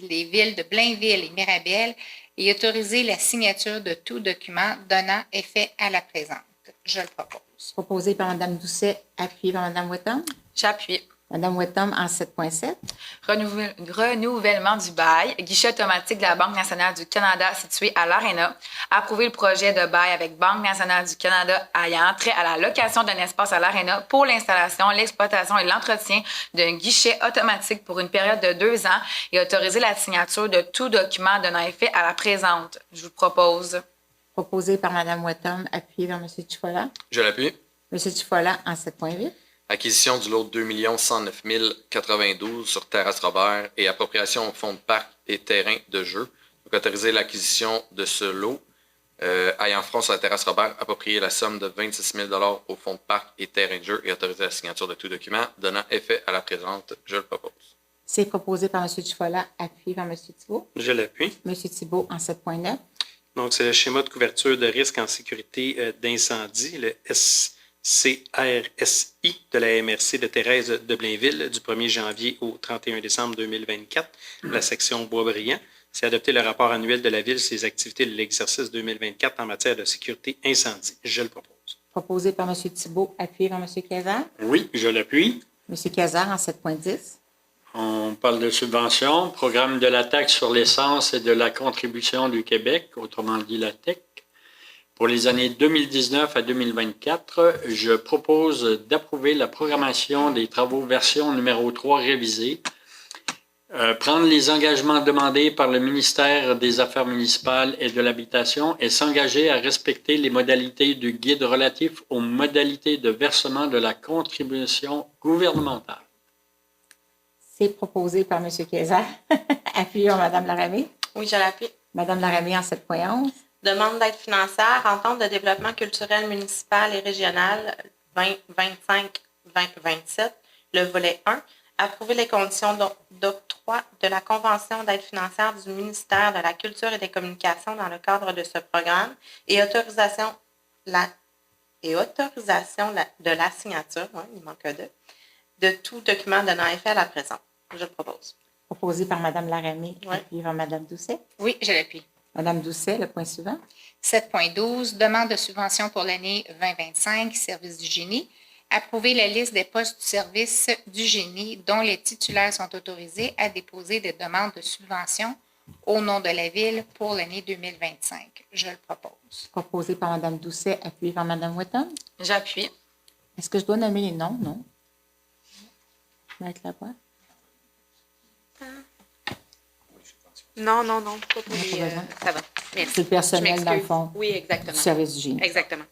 les villes de Blainville et Mirabel et autoriser la signature de tout document donnant effet à la présente. Je le propose. Proposé par Mme Doucet, appuyé par Mme Wettom. J'appuie. Mme Wettom en 7.7. Renouvellement du bail, guichet automatique de la Banque nationale du Canada situé à l'Arena. Approuver le projet de bail avec Banque nationale du Canada ayant trait à la location d'un espace à l'Arena pour l'installation, l'exploitation et l'entretien d'un guichet automatique pour une période de 2 ans et autoriser la signature de tout document donnant effet à la présente. Je vous propose. Proposé par Mme Wettom, appuyé par M. Chifola. Je l'appuie. M. Chifola en 7.8. Acquisition du lot 2 109 092 sur Terrasse Robert et appropriation au fonds de parc et terrain de jeu. Donc, autoriser l'acquisition de ce lot ayant front sur la Terrasse Robert, approprier la somme de 26 000 $ au fonds de parc et terrain de jeu et autoriser la signature de tout document donnant effet à la présente. Je le propose. C'est proposé par M. Chifola, appuyé par M. Thibault. Je l'appuie. M. Thibault en 7.9. Donc, c'est le schéma de couverture de risque en sécurité d'incendie, le CRSI de la MRC de Thérèse de Blainville du 1er janvier au 31 décembre 2024, la section Boisbriand. C'est adopter le rapport annuel de la Ville sur les activités de l'exercice 2024 en matière de sécurité incendie. Je le propose. Proposé par M. Thibault, appuyé par M. Cazard. Oui, je l'appuie. M. Cazard en 7.10. On parle de subventions, programme de la taxe sur l'essence et de la contribution du Québec, autrement dit la TEC. Pour les années 2019 à 2024, je propose d'approuver la programmation des travaux version numéro 3 révisée, prendre les engagements demandés par le ministère des Affaires municipales et de l'Habitation et s'engager à respecter les modalités du guide relatif aux modalités de versement de la contribution gouvernementale. C'est proposé par M. Cazard, appuyé par Mme Laramée. Oui, je l'appuie. Mme Laramée en 7.11. Demande d'aide financière, entente de développement culturel municipal et régional 2025-2027, le volet 1. Approuver les conditions d'octroi de la convention d'aide financière du ministère de la Culture et des Communications dans le cadre de ce programme et autorisation de la signature, il manque de tout document donnant effet à la présente. Je le propose. Proposé par Mme Laramée, appuyé par Mme Doucet. Oui, je l'appuie. Mme Doucet, le point suivant. 7.12, demande de subvention pour l'année 2025, service du génie. Approuver la liste des postes du service du génie dont les titulaires sont autorisés à déposer des demandes de subvention au nom de la Ville pour l'année 2025. Je le propose. Proposé par Mme Doucet, appuyé par Mme Wetton. J'appuie. Est-ce que je dois nommer les noms? Non. Mettre la voix. Non. Pas pour Ça va. Merci. C'est le personnel, dans le fond, Oui, exactement. du service du génie. Exactement.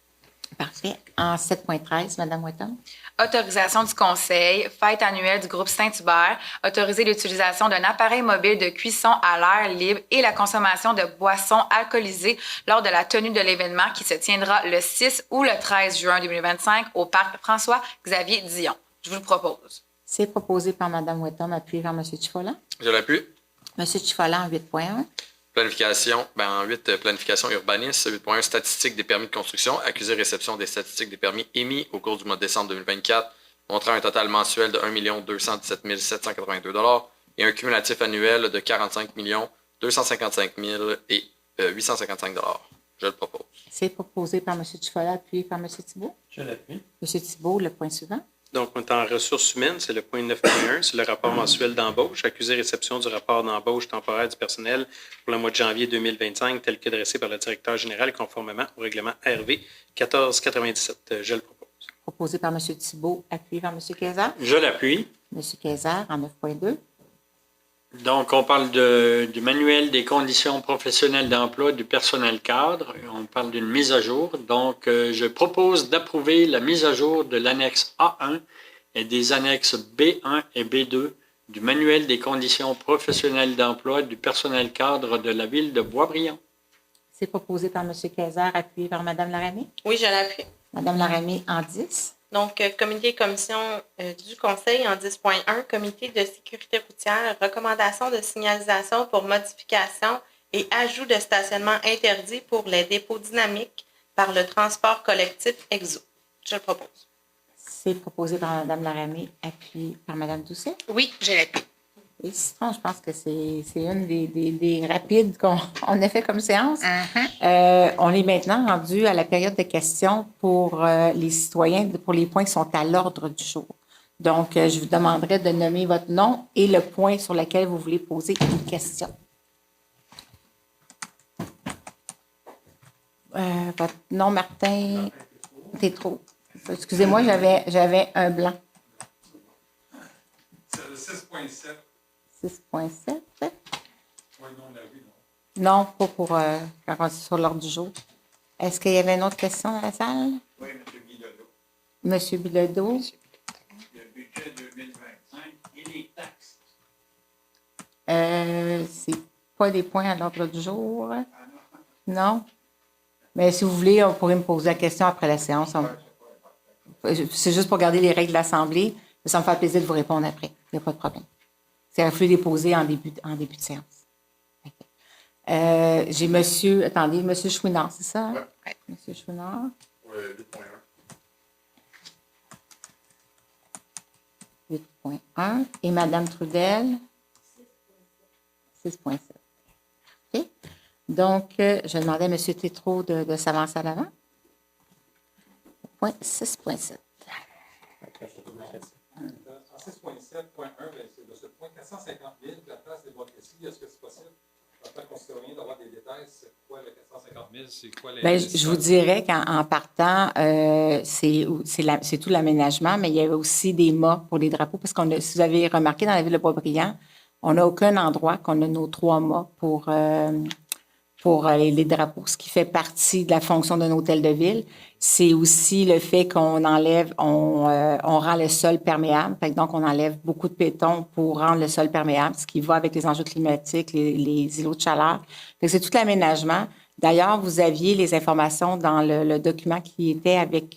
Parfait. En 7.13, Mme Wetton. Autorisation du Conseil, fête annuelle du groupe Saint-Hubert, autoriser l'utilisation d'un appareil mobile de cuisson à l'air libre et la consommation de boissons alcoolisées lors de la tenue de l'événement qui se tiendra le 6 ou le 13 juin 2025 au parc François-Xavier Dion. Je vous le propose. C'est proposé par Mme Wetton, appuyé par M. Chifola. Je l'appuie. M. Chifola en 8.1. Planification, en 8, planification urbaniste, 8.1, statistiques des permis de construction, accusé réception des statistiques des permis émis au cours du mois de décembre 2024, montrant un total mensuel de 1 217 782 $ et un cumulatif annuel de 45 255 855 $. Je le propose. C'est proposé par M. Chifola, appuyé par M. Thibault. Je l'appuie. M. Thibault, le point suivant. Donc, on est en ressources humaines, c'est le point 9.1, c'est le rapport mensuel d'embauche, accusé réception du rapport d'embauche temporaire du personnel pour le mois de janvier 2025, tel que dressé par le directeur général conformément au règlement RV 1497. Je le propose. Proposé par M. Thibault, appuyé par M. Cazard. Je l'appuie. M. Cazard en 9.2. Donc, on parle du manuel des conditions professionnelles d'emploi du personnel cadre. On parle d'une mise à jour. Donc, je propose d'approuver la mise à jour de l'annexe A1 et des annexes B1 et B2 du manuel des conditions professionnelles d'emploi du personnel cadre de la Ville de Boisbriand. C'est proposé par M. Cazard, appuyé par Mme Laramée. Oui, je l'appuie. Mme Laramée en 10. Donc, comité et commission du Conseil en 10.1, comité de sécurité routière, recommandation de signalisation pour modification et ajout de stationnement interdit pour les dépôts dynamiques par le transport collectif EXO. Je le propose. C'est proposé par Mme Laramée, appuyé par Mme Doucet. Oui, je l'appuie. Et Citron, je pense que c'est une des rapides qu'on a fait comme séance. On est maintenant rendu à la période de questions pour les citoyens, pour les points qui sont à l'ordre du jour. Donc, je vous demanderai de nommer votre nom et le point sur lequel vous voulez poser une question. Votre nom, Martin, t'es trop. Excusez-moi, j'avais un blanc. C'est le 6.7. 6.7. Oui, non, la rue, non. Non, pas pour quand on est sur l'ordre du jour. Est-ce qu'il y avait une autre question dans la salle? Oui, M. Bilodeau. M. Bilodeau. Le budget 2025 et les taxes. C'est pas des points à l'ordre du jour. Non? Mais si vous voulez, on pourrait me poser la question après la séance. C'est juste pour garder les règles de l'Assemblée. Ça me fait plaisir de vous répondre après. Il n'y a pas de problème. C'est un flux déposé en début de séance. Okay. J'ai M. Chouinard, c'est ça? Oui. M. Chouinard. Oui, 8.1. Et Mme Trudel? 6.7. OK. Donc, je demandais à M. Tétrault de s'avancer à l'avant. Point 6.7. En 6.7.1, c'est de ce point 450 000, la place des Bois-Plessis. Est-ce que c'est possible, en tant que concitoyen, d'avoir des détails? C'est quoi le 450 000? C'est quoi les... Bien, je vous dirais qu'en partant, c'est tout l'aménagement, mais il y avait aussi des mâts pour les drapeaux, parce si vous avez remarqué, dans la ville de Boisbriand, on n'a aucun endroit qu'on a nos 3 mâts pour les drapeaux, ce qui fait partie de la fonction d'un hôtel de ville. C'est aussi le fait qu'on enlève, on rend le sol perméable. Fait que donc, on enlève beaucoup de béton pour rendre le sol perméable, ce qui va avec les enjeux climatiques, les îlots de chaleur. Fait que c'est tout l'aménagement. D'ailleurs, vous aviez les informations dans le document qui était avec...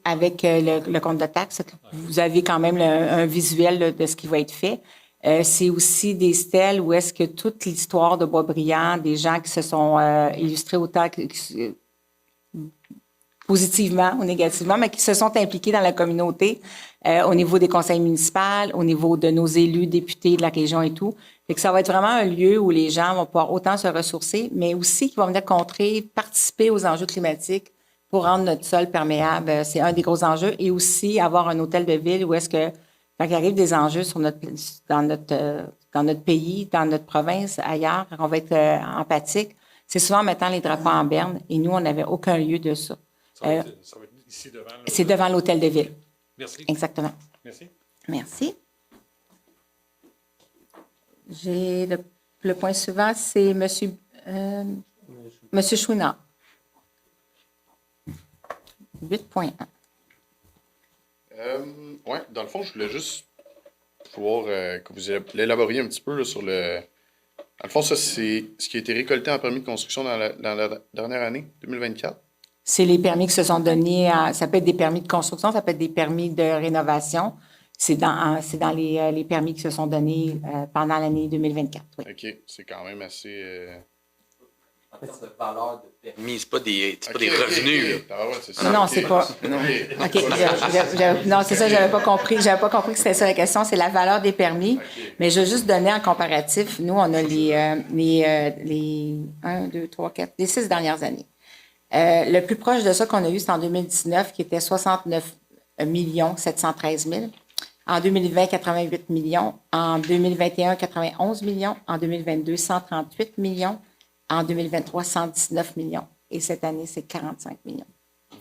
avec le compte de taxes. Vous avez quand même un visuel de ce qui va être fait. C'est aussi des stèles où est-ce que toute l'histoire de Boisbriand, des gens qui se sont illustrés autant positivement ou négativement, mais qui se sont impliqués dans la communauté au niveau des conseils municipaux, au niveau de nos élus, députés de la région et tout. Fait que ça va être vraiment un lieu où les gens vont pouvoir autant se ressourcer, mais aussi qui vont venir participer aux enjeux climatiques pour rendre notre sol perméable. C'est un des gros enjeux. Et aussi avoir un hôtel de ville où est-ce que quand il arrive des enjeux dans notre pays, dans notre province, ailleurs, on va être empathique, c'est souvent en mettant les drapeaux en berne. Et nous, on n'avait aucun lieu de ça. Ça va être ici devant. C'est devant l'hôtel de ville. Merci. Exactement. Merci. Merci. J'ai le point suivant, c'est Monsieur Chouinard. 8.1. Oui, dans le fond, je voulais juste voir que vous l'élaboriez un petit peu là, sur le... Dans le fond, ça, c'est ce qui a été récolté en permis de construction dans la dernière année, 2024. C'est les permis qui se sont donnés, ça peut être des permis de construction, ça peut être des permis de rénovation. C'est dans les permis qui se sont donnés pendant l'année 2024. Oui. OK, c'est quand même assez... En termes de valeur de permis, c'est pas des revenus. Ah ouais, c'est ça. Non, c'est pas... Non, non, c'est ça, j'avais pas compris. J'avais pas compris que c'était ça la question. C'est la valeur des permis. Mais je vais juste donner en comparatif. Nous, on a les 1, 2, 3, 4, les 6 dernières années. Le plus proche de ça qu'on a eu, c'est en 2019, qui était 69 713 000. En 2020, 88 millions. En 2021, 91 millions. En 2022, 138 millions. En 2023, 119 millions. Et cette année, c'est 45 millions.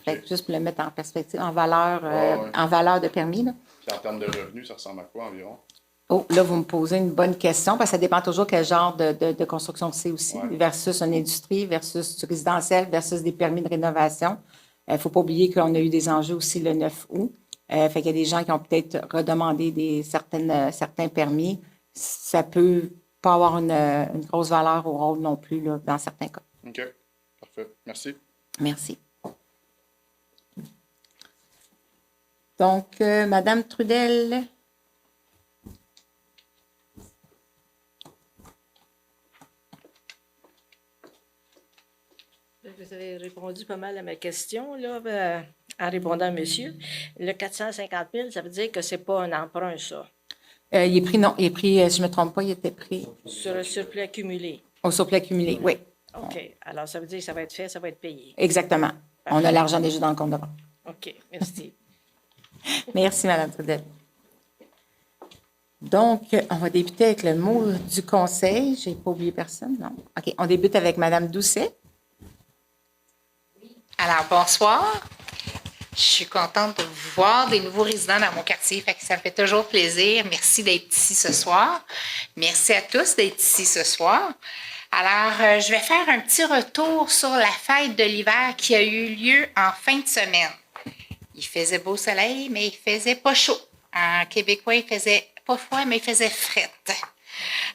Fait que juste pour le mettre en perspective, en valeur de permis. Là. Puis en termes de revenus, ça ressemble à quoi environ? Oh, là, vous me posez une bonne question, parce que ça dépend toujours quel genre de construction c'est aussi, versus une industrie, versus du résidentiel, versus des permis de rénovation. Il ne faut pas oublier qu'on a eu des enjeux aussi le 9 août. Fait qu'il y a des gens qui ont peut-être redemandé certains permis. Ça peut pas avoir une grosse valeur au rôle non plus, là, dans certains cas. OK. Parfait. Merci. Merci. Donc, Madame Trudel. Vous avez répondu pas mal à ma question, là, en répondant à monsieur. Le 450 000, ça veut dire que c'est pas un emprunt, ça? Il est pris, non. Il est pris, si je ne me trompe pas, il était pris. Sur le surplus accumulé. Au surplus accumulé, oui. OK. Alors, ça veut dire que ça va être fait, ça va être payé. Exactement. On a l'argent déjà dans le compte de banque. OK. Merci. Merci, Mme Trudel. Donc, on va débuter avec le mot du conseil. Je n'ai pas oublié personne, non? OK. On débute avec Mme Doucet. Alors, bonsoir. Je suis contente de vous voir, des nouveaux résidents dans mon quartier. Fait que ça me fait toujours plaisir. Merci d'être ici ce soir. Merci à tous d'être ici ce soir. Alors, je vais faire un petit retour sur la fête de l'hiver qui a eu lieu en fin de semaine. Il faisait beau soleil, mais il faisait pas chaud. En québécois, il faisait pas froid, mais il faisait fret.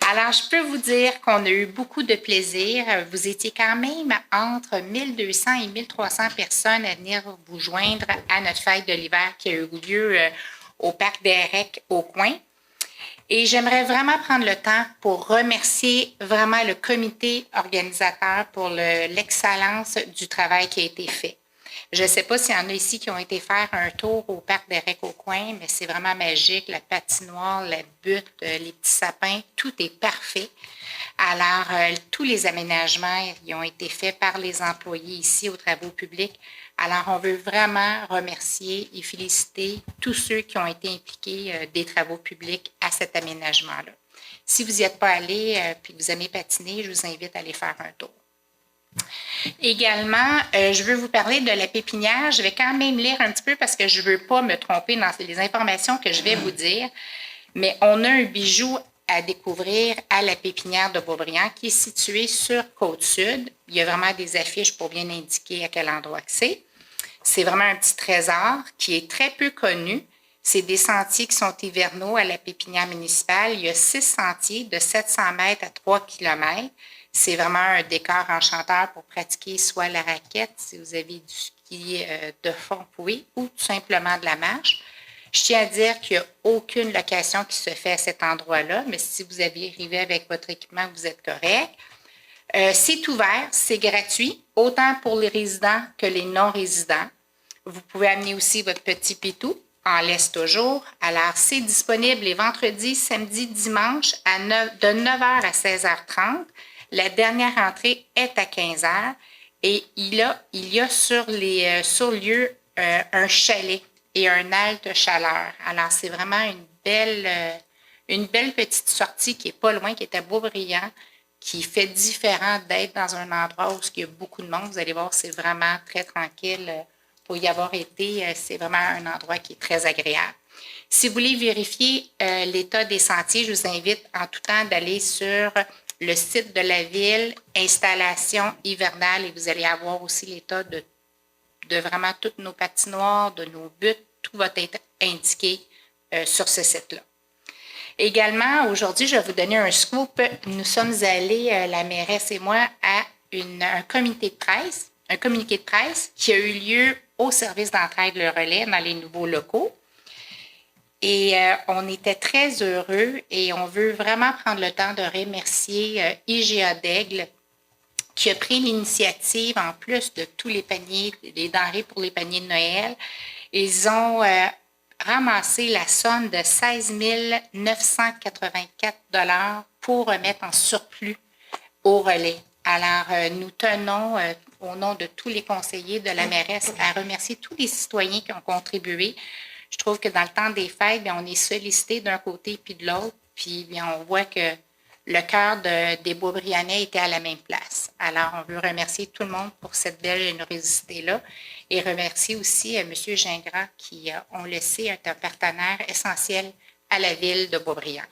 Alors, je peux vous dire qu'on a eu beaucoup de plaisir. Vous étiez quand même entre 1200 et 1300 personnes à venir vous joindre à notre fête de l'hiver qui a eu lieu au Parc des Recs au coin. Et j'aimerais vraiment prendre le temps pour remercier vraiment le comité organisateur pour l'excellence du travail qui a été fait. Je ne sais pas s'il y en a ici qui ont été faire un tour au parc des Recs au coin, mais c'est vraiment magique. La patinoire, la butte, les petits sapins, tout est parfait. Alors, tous les aménagements ils ont été faits par les employés ici aux travaux publics. Alors, on veut vraiment remercier et féliciter tous ceux qui ont été impliqués des travaux publics à cet aménagement-là. Si vous n'y êtes pas allé puis que vous aimez patiner, je vous invite à aller faire un tour. Également, je veux vous parler de la pépinière. Je vais quand même lire un petit peu parce que je ne veux pas me tromper dans les informations que je vais vous dire. Mais on a un bijou à découvrir à la pépinière de Beaubriand qui est située sur Côte-Sud. Il y a vraiment des affiches pour bien indiquer à quel endroit que c'est. C'est vraiment un petit trésor qui est très peu connu. C'est des sentiers qui sont hivernaux à la pépinière municipale. Il y a 6 sentiers de 700 mètres à 3 km. C'est vraiment un décor enchanteur pour pratiquer soit la raquette, si vous avez du ski de fond, vous pouvez, ou tout simplement de la marche. Je tiens à dire qu'il n'y a aucune location qui se fait à cet endroit-là, mais si vous avez arrivé avec votre équipement, vous êtes correct. C'est ouvert, c'est gratuit, autant pour les résidents que les non-résidents. Vous pouvez amener aussi votre petit pitou, en laisse toujours. Alors, c'est disponible les vendredis, samedis, dimanches de 9h à 16h30. La dernière entrée est à 15h et il y a sur lieu un chalet et un halte chaleur. Alors, c'est vraiment une belle petite sortie qui est pas loin, qui est à Beaubriand, qui fait différent d'être dans un endroit où il y a beaucoup de monde. Vous allez voir, c'est vraiment très tranquille. Pour y avoir été, c'est vraiment un endroit qui est très agréable. Si vous voulez vérifier l'état des sentiers, je vous invite en tout temps d'aller sur le site de la ville, installation hivernale, et vous allez avoir aussi l'état de vraiment toutes nos patinoires, de nos buttes, tout va être indiqué sur ce site-là. Également, aujourd'hui, je vais vous donner un scoop. Nous sommes allés, la mairesse et moi, à un communiqué de presse qui a eu lieu au service d'entraide Le Relais dans les nouveaux locaux. Et on était très heureux et on veut vraiment prendre le temps de remercier IGA d'Aigle qui a pris l'initiative, en plus de tous les paniers, les denrées pour les paniers de Noël. Ils ont ramassé la somme de 16 984 $ pour remettre en surplus au relais. Alors, nous tenons, au nom de tous les conseillers de la mairesse, à remercier tous les citoyens qui ont contribué. Je trouve que dans le temps des fêtes, bien, on est sollicité d'un côté puis de l'autre, puis bien, on voit que le cœur des Beaubriannais était à la même place. Alors, on veut remercier tout le monde pour cette belle générosité-là et remercier aussi M. Gingras qui, on le sait, est un partenaire essentiel à la ville de Beaubriand.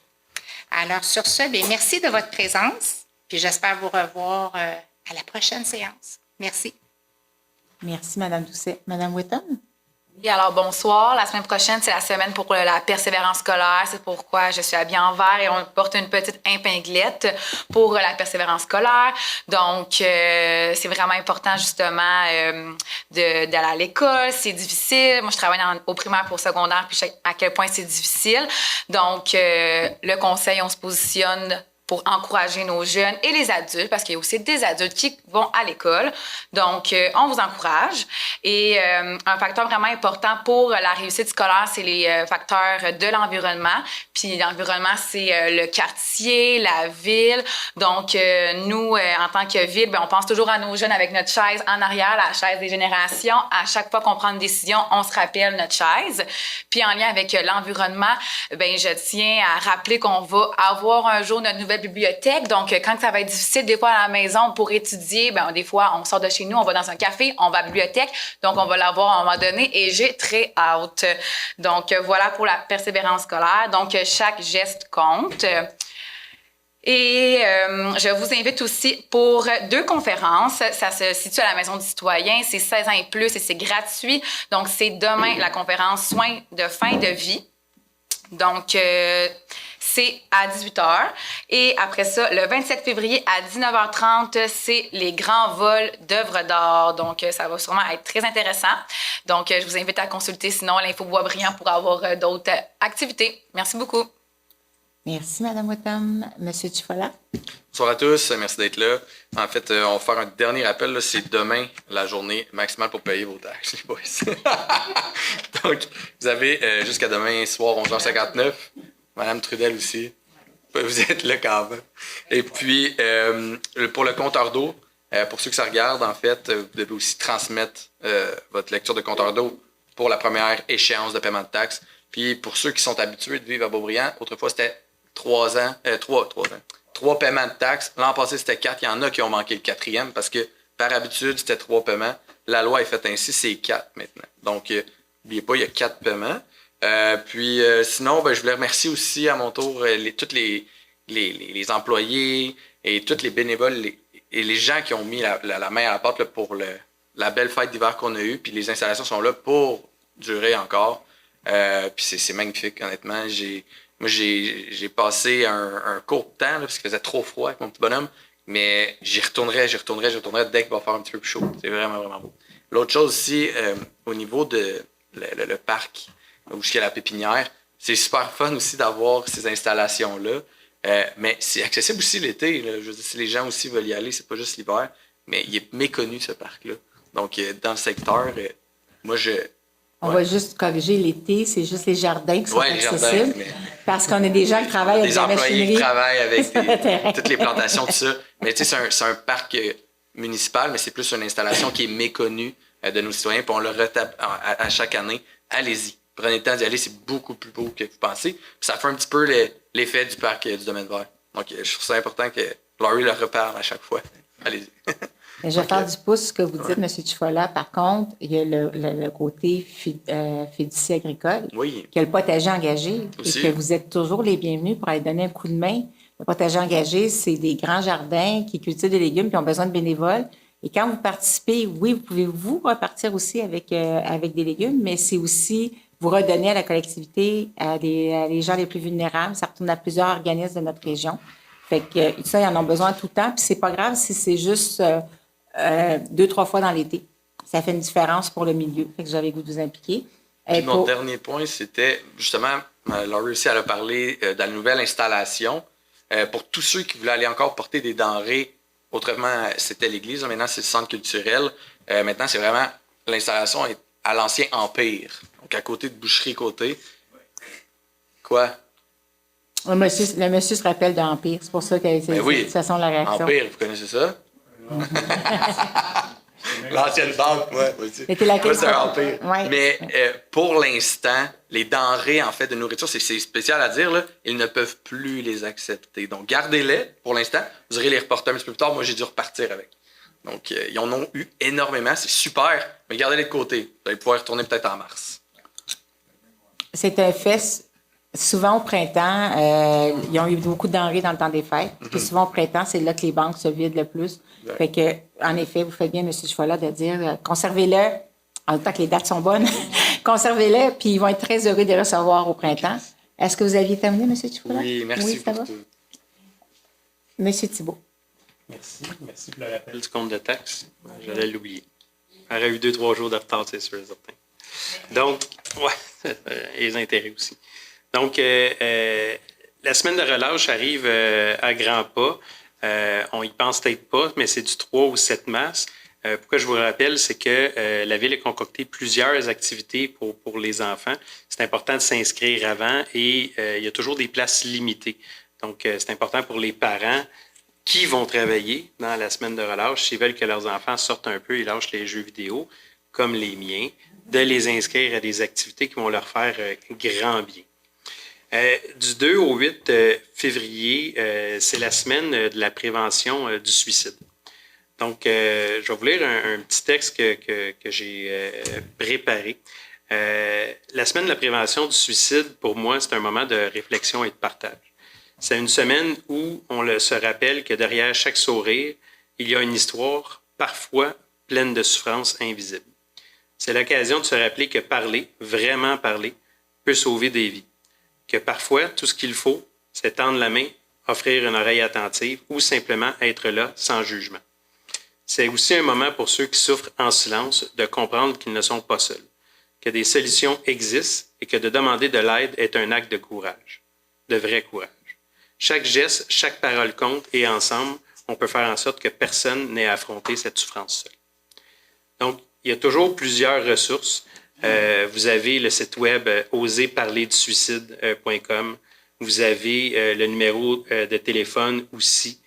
Alors, sur ce, bien, merci de votre présence, puis j'espère vous revoir à la prochaine séance. Merci. Merci, Mme Doucet. Mme Whitton? Oui, alors bonsoir. La semaine prochaine, c'est la semaine pour la persévérance scolaire. C'est pourquoi je suis habillée en vert et on porte une petite épinglette pour la persévérance scolaire. Donc, c'est vraiment important, justement, d'aller à l'école. C'est difficile. Moi, je travaille au primaire pour secondaire, puis je sais à quel point c'est difficile. Donc, le conseil, on se positionne pour encourager nos jeunes et les adultes, parce qu'il y a aussi des adultes qui vont à l'école. Donc, on vous encourage. Et un facteur vraiment important pour la réussite scolaire, c'est les facteurs de l'environnement. Puis l'environnement, c'est le quartier, la ville. Donc, nous, en tant que ville, bien, on pense toujours à nos jeunes avec notre chaise en arrière, la chaise des générations. À chaque fois qu'on prend une décision, on se rappelle notre chaise. Puis en lien avec l'environnement, bien, je tiens à rappeler qu'on va avoir un jour notre nouvelle bibliothèque. Donc, quand ça va être difficile, des fois, à la maison, pour étudier, ben, des fois, on sort de chez nous, on va dans un café, on va à la bibliothèque. Donc, on va l'avoir à un moment donné et j'ai très hâte. Donc, voilà pour la persévérance scolaire. Donc, chaque geste compte. Et je vous invite aussi pour 2 conférences. Ça se situe à la Maison du citoyen. C'est 16 ans et plus et c'est gratuit. Donc, c'est demain la conférence Soins de fin de vie. Donc, c'est à 18h. Et après ça, le 27 février à 19h30, c'est les grands vols d'œuvres d'art. Donc, ça va sûrement être très intéressant. Donc, je vous invite à consulter sinon l'Info Boisbriand pour avoir d'autres activités. Merci beaucoup. Merci, Mme Witham. Monsieur Chifola? Bonsoir à tous, merci d'être là. En fait, on va faire un dernier rappel. Là. C'est demain la journée maximale pour payer vos taxes, les boys. Donc, vous avez jusqu'à demain soir, 11h59. Madame Trudel aussi. Vous êtes là quand même. Et puis, pour le compteur d'eau, pour ceux que ça regarde, en fait, vous devez aussi transmettre votre lecture de compteur d'eau pour la première échéance de paiement de taxes. Puis, pour ceux qui sont habitués de vivre à Beaubriand, autrefois, c'était 3 paiements de taxes. L'an passé, c'était 4. Il y en a qui ont manqué le 4e parce que, par habitude, c'était 3 paiements. La loi est faite ainsi, c'est 4 maintenant. Donc, n'oubliez pas, il y a 4 paiements. Sinon, je voulais remercier aussi à mon tour tous les employés et tous les bénévoles et les gens qui ont mis la main à la pâte là, pour la belle fête d'hiver qu'on a eue. Puis les installations sont là pour durer encore. Puis c'est magnifique, honnêtement. J'ai passé un court temps là, parce qu'il faisait trop froid avec mon petit bonhomme. Mais j'y retournerai dès qu'il va faire un petit peu plus chaud. C'est vraiment, vraiment beau. L'autre chose aussi, au niveau de le parc, où il y a la pépinière, c'est super fun aussi d'avoir ces installations-là. Mais c'est accessible aussi l'été. Là. Je veux dire, si les gens aussi veulent y aller, c'est pas juste l'hiver. Mais il est méconnu, ce parc-là. Donc, dans le secteur, On va juste corriger l'été, c'est juste les jardins qui sont accessibles. Jardins, parce qu'on a des gens qui travaillent avec des la employés machinerie. qui travaillent avec toutes les plantations, tout ça. Mais tu sais, c'est un parc municipal, mais c'est plus une installation qui est méconnue de nos citoyens. Puis on le retape à chaque année. Allez-y. Prenez le temps d'y aller, c'est beaucoup plus beau que vous pensez. Puis ça fait un petit peu l'effet du parc du domaine vert. Donc, je trouve ça important que Laurie le reparle à chaque fois. Allez-y. Je vais faire du pouce ce que vous dites, M. Chifola. Par contre, il y a le côté fiducie agricole, qui a le potager engagé, aussi. Et que vous êtes toujours les bienvenus pour aller donner un coup de main. Le potager engagé, c'est des grands jardins qui cultivent des légumes et ont besoin de bénévoles. Et quand vous participez, oui, vous pouvez vous repartir aussi avec des légumes, mais c'est aussi vous redonner à la collectivité, à les gens les plus vulnérables. Ça retourne à plusieurs organismes de notre région. Fait que ça, ils en ont besoin tout le temps. Puis c'est pas grave si c'est juste 2-3 fois dans l'été. Ça fait une différence pour le milieu. Fait que j'avais le goût de vous impliquer. Puis mon dernier point, c'était justement, Laurie aussi, elle a parlé de la nouvelle installation. Pour tous ceux qui voulaient aller encore porter des denrées, autrement, c'était l'église, maintenant c'est le centre culturel. Maintenant, c'est vraiment, l'installation est à l'ancien Empire. Donc, à côté de Boucherie Côté. Quoi? Le monsieur se rappelle d'Empire. C'est pour ça que c'est de toute façon la réaction. Empire, vous connaissez ça? L'ancienne banque, moi aussi. C'était laquelle? C'est un Empire. Ouais. Mais pour l'instant, les denrées en fait de nourriture, c'est spécial à dire, là, ils ne peuvent plus les accepter. Donc, gardez-les pour l'instant. Vous irez les reporter un petit peu plus tard. Moi, j'ai dû repartir avec. Donc, ils en ont eu énormément. C'est super. Mais gardez-les de côté. Vous allez pouvoir y retourner peut-être en mars. C'est un fait. Souvent au printemps, ils ont eu beaucoup de denrées dans le temps des fêtes. Puis souvent au printemps, c'est là que les banques se vident le plus. Ouais. Fait que, en effet, vous faites bien, M. Chifola, de dire conservez-le, en même temps que les dates sont bonnes. Conservez-le, puis ils vont être très heureux de les recevoir au printemps. Est-ce que vous aviez terminé, M. Chifola? Oui, merci ça va? tout. M. Thibault. Merci pour le rappel du compte de taxes. J'allais l'oublier. Il aurait eu 2-3 jours de retard, c'est sûr et certain. Donc, et les intérêts aussi. Donc, la semaine de relâche arrive à grands pas. On y pense peut-être pas, mais c'est du 3 au 7 mars. Pourquoi je vous rappelle, c'est que la Ville a concocté plusieurs activités pour les enfants. C'est important de s'inscrire avant et il y a toujours des places limitées. Donc, c'est important pour les parents qui vont travailler dans la semaine de relâche, s'ils veulent que leurs enfants sortent un peu et lâchent les jeux vidéo, comme les miens, de les inscrire à des activités qui vont leur faire grand bien. Du 2 au 8 février, c'est la semaine de la prévention du suicide. Donc, je vais vous lire un petit texte que j'ai préparé. La semaine de la prévention du suicide, pour moi, c'est un moment de réflexion et de partage. C'est une semaine où on se rappelle que derrière chaque sourire, il y a une histoire, parfois pleine de souffrances invisibles. C'est l'occasion de se rappeler que parler, vraiment parler, peut sauver des vies. Que parfois, tout ce qu'il faut, c'est tendre la main, offrir une oreille attentive ou simplement être là sans jugement. C'est aussi un moment pour ceux qui souffrent en silence de comprendre qu'ils ne sont pas seuls, que des solutions existent et que de demander de l'aide est un acte de courage, de vrai courage. Chaque geste, chaque parole compte et ensemble, on peut faire en sorte que personne n'ait à affronter cette souffrance seule. Donc, il y a toujours plusieurs ressources. Vous avez le site web oserparlerdusuicide.com. Vous avez le numéro de téléphone aussi,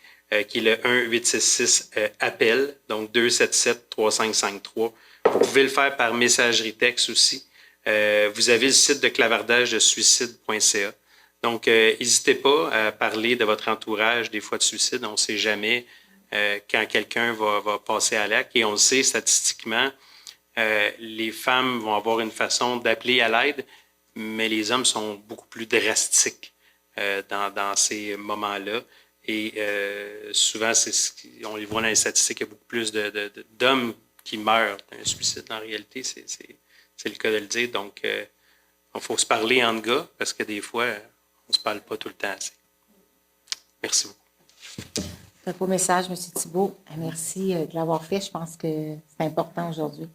qui est le 1-866-APPEL, donc 277-3553. Vous pouvez le faire par messagerie texte aussi. Vous avez le site de clavardage de suicide.ca. Donc, n'hésitez pas à parler de votre entourage des fois de suicide. On ne sait jamais quand quelqu'un va passer à l'acte. Et on le sait statistiquement, les femmes vont avoir une façon d'appeler à l'aide, mais les hommes sont beaucoup plus drastiques dans ces moments-là. Et souvent, on les voit dans les statistiques, il y a beaucoup plus d'hommes qui meurent d'un suicide. En réalité, c'est le cas de le dire. Donc, il faut se parler entre gars, parce que des fois, on ne se parle pas tout le temps assez. Merci beaucoup. C'est un beau message, M. Thibault. Merci de l'avoir fait. Je pense que c'est important aujourd'hui.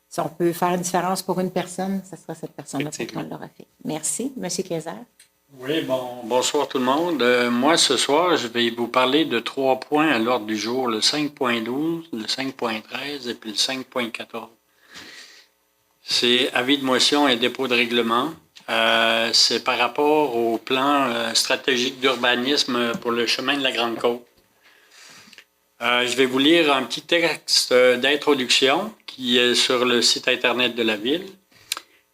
Si on peut faire une différence pour une personne, ce sera cette personne-là qui l'aura fait. Merci. M. Kayser. Oui, bonsoir tout le monde. Moi, ce soir, je vais vous parler de 3 points à l'ordre du jour, le 5.12, le 5.13 et puis le 5.14. C'est avis de motion et dépôt de règlement. C'est par rapport au plan stratégique d'urbanisme pour le chemin de la Grande Côte. Je vais vous lire un petit texte d'introduction qui est sur le site Internet de la Ville.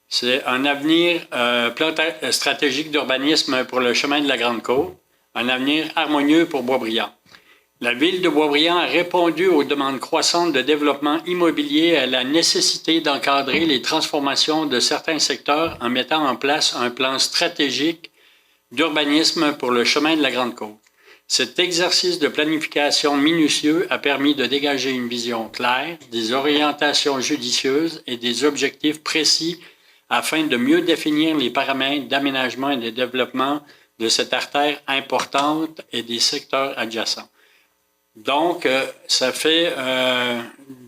C'est un avenir, plan stratégique d'urbanisme pour le chemin de la Grande Côte, un avenir harmonieux pour Boisbriand. La Ville de Boisbriand a répondu aux demandes croissantes de développement immobilier et à la nécessité d'encadrer les transformations de certains secteurs en mettant en place un plan stratégique d'urbanisme pour le chemin de la Grande Côte. Cet exercice de planification minutieux a permis de dégager une vision claire, des orientations judicieuses et des objectifs précis afin de mieux définir les paramètres d'aménagement et de développement de cette artère importante et des secteurs adjacents. Donc, ça fait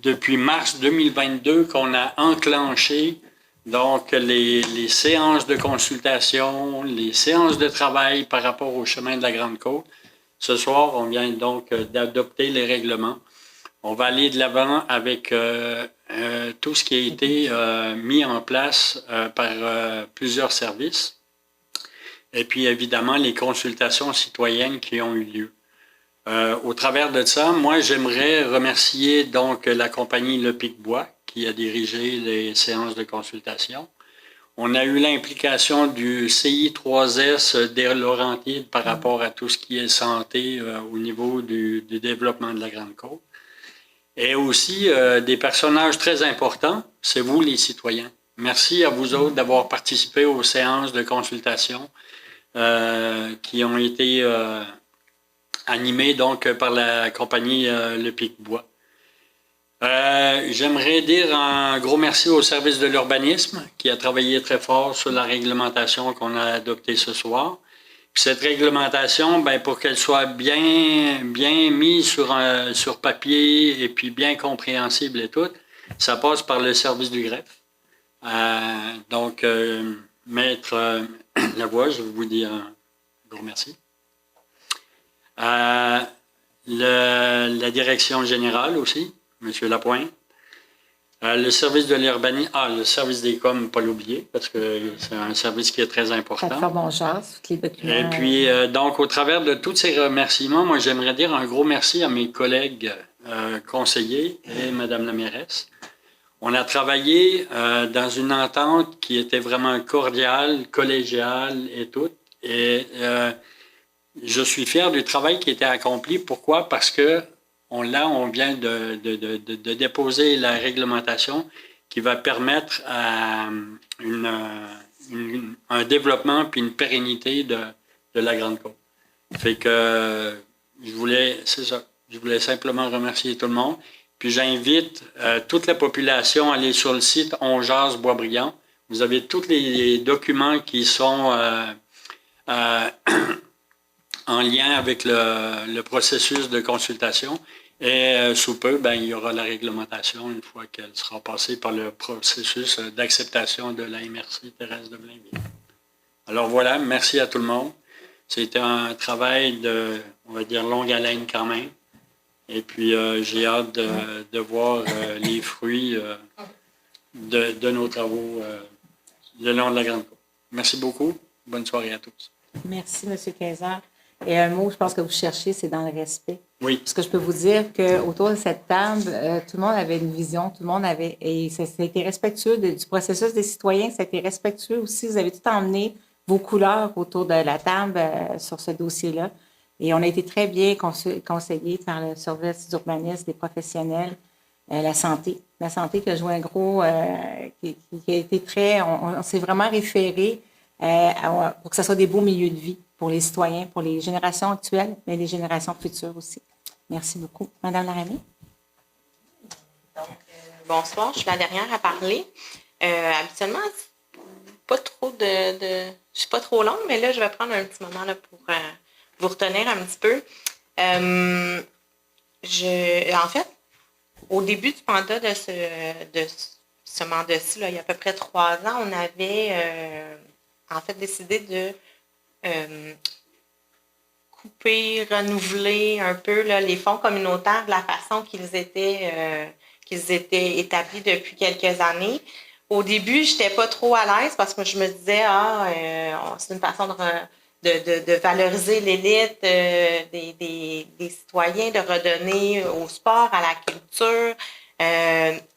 depuis mars 2022 qu'on a enclenché donc les séances de consultation, les séances de travail par rapport au chemin de la Grande Côte. Ce soir, on vient donc d'adopter les règlements. On va aller de l'avant avec tout ce qui a été mis en place par plusieurs services. Et puis, évidemment, les consultations citoyennes qui ont eu lieu. Au travers de ça, moi, j'aimerais remercier donc la compagnie Le Pic-Bois qui a dirigé les séances de consultation. On a eu l'implication du CI3S des Laurentides par rapport à tout ce qui est santé au niveau du développement de la Grande Côte. Et aussi des personnages très importants, c'est vous les citoyens. Merci à vous autres d'avoir participé aux séances de consultation qui ont été animées donc par la compagnie Le Pic-Bois. J'aimerais dire un gros merci au service de l'urbanisme qui a travaillé très fort sur la réglementation qu'on a adoptée ce soir. Puis cette réglementation, ben, pour qu'elle soit bien mise sur papier et puis bien compréhensible et tout, ça passe par le service du greffe. Donc, Maître Lavoie, je vous dis un gros merci. La direction générale aussi, M. Lapointe. Le service de l'urbanisme, le service des coms, pas l'oublier, parce que c'est un service qui est très important. Toutes les documents. Et puis, donc, au travers de tous ces remerciements, moi, j'aimerais dire un gros merci à mes collègues conseillers et Mme la mairesse. On a travaillé dans une entente qui était vraiment cordiale, collégiale et tout. Et je suis fier du travail qui a été accompli. Pourquoi? Parce que on vient de déposer la réglementation qui va permettre un développement puis une pérennité de la Grande Côte. Fait que je voulais simplement remercier tout le monde. Puis j'invite toute la population à aller sur le site On Jase Boisbriand. Vous avez tous les documents qui sont en lien avec le processus de consultation. Et sous peu, ben, il y aura la réglementation une fois qu'elle sera passée par le processus d'acceptation de la MRC Thérèse de Blainville. Alors voilà, merci à tout le monde. C'était un travail de, on va dire, longue haleine quand même. Et puis, j'ai hâte de voir les fruits de nos travaux le long de la Grande Côte. Merci beaucoup. Bonne soirée à tous. Merci, M. Kaiser. Et un mot, je pense que vous cherchez, c'est dans le respect. Oui. Parce que je peux vous dire qu'autour de cette table, tout le monde avait une vision, tout le monde avait... Et ça a été respectueux du processus des citoyens, ça a été respectueux aussi. Vous avez tout emmené vos couleurs autour de la table sur ce dossier-là. Et on a été très bien conseillés par le service d'urbanisme, des professionnels, la santé. La santé qui a joué un gros... qui a été très... On s'est vraiment référé pour que ce soit des beaux milieux de vie pour les citoyens, pour les générations actuelles, mais les générations futures aussi. Merci beaucoup. Madame Laramie? Donc, bonsoir, je suis la dernière à parler. Habituellement, je suis pas trop longue, mais là, je vais prendre un petit moment là, pour vous retenir un petit peu. En fait, au début du mandat de ce mandat-ci, là, il y a à peu près 3 ans, on avait en fait décidé de couper, renouveler un peu là, les fonds communautaires de la façon qu'ils étaient établis depuis quelques années. Au début, je n'étais pas trop à l'aise parce que je me disais, c'est une façon de valoriser l'élite des citoyens, de redonner au sport, à la culture.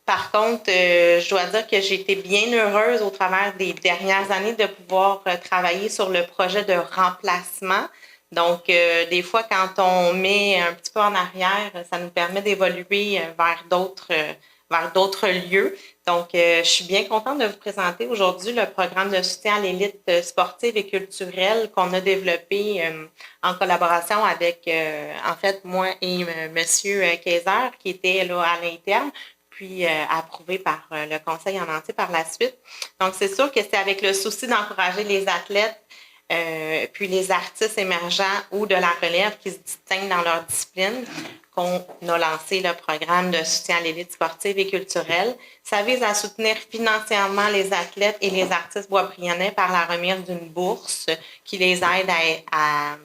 Par contre, je dois dire que j'ai été bien heureuse au travers des dernières années de pouvoir travailler sur le projet de remplacement. Donc, des fois, quand on met un petit peu en arrière, ça nous permet d'évoluer vers d'autres lieux. Donc, je suis bien contente de vous présenter aujourd'hui le programme de soutien à l'élite sportive et culturelle qu'on a développé en collaboration avec, en fait, moi et M. Kaiser, qui était là à l'interne, puis approuvé par le conseil en entier par la suite. Donc, c'est sûr que c'est avec le souci d'encourager les athlètes puis les artistes émergents ou de la relève qui se distinguent dans leur discipline qu'on a lancé le programme de soutien à l'élite sportive et culturelle. Ça vise à soutenir financièrement les athlètes et les artistes boisbrionnais par la remise d'une bourse qui les aide à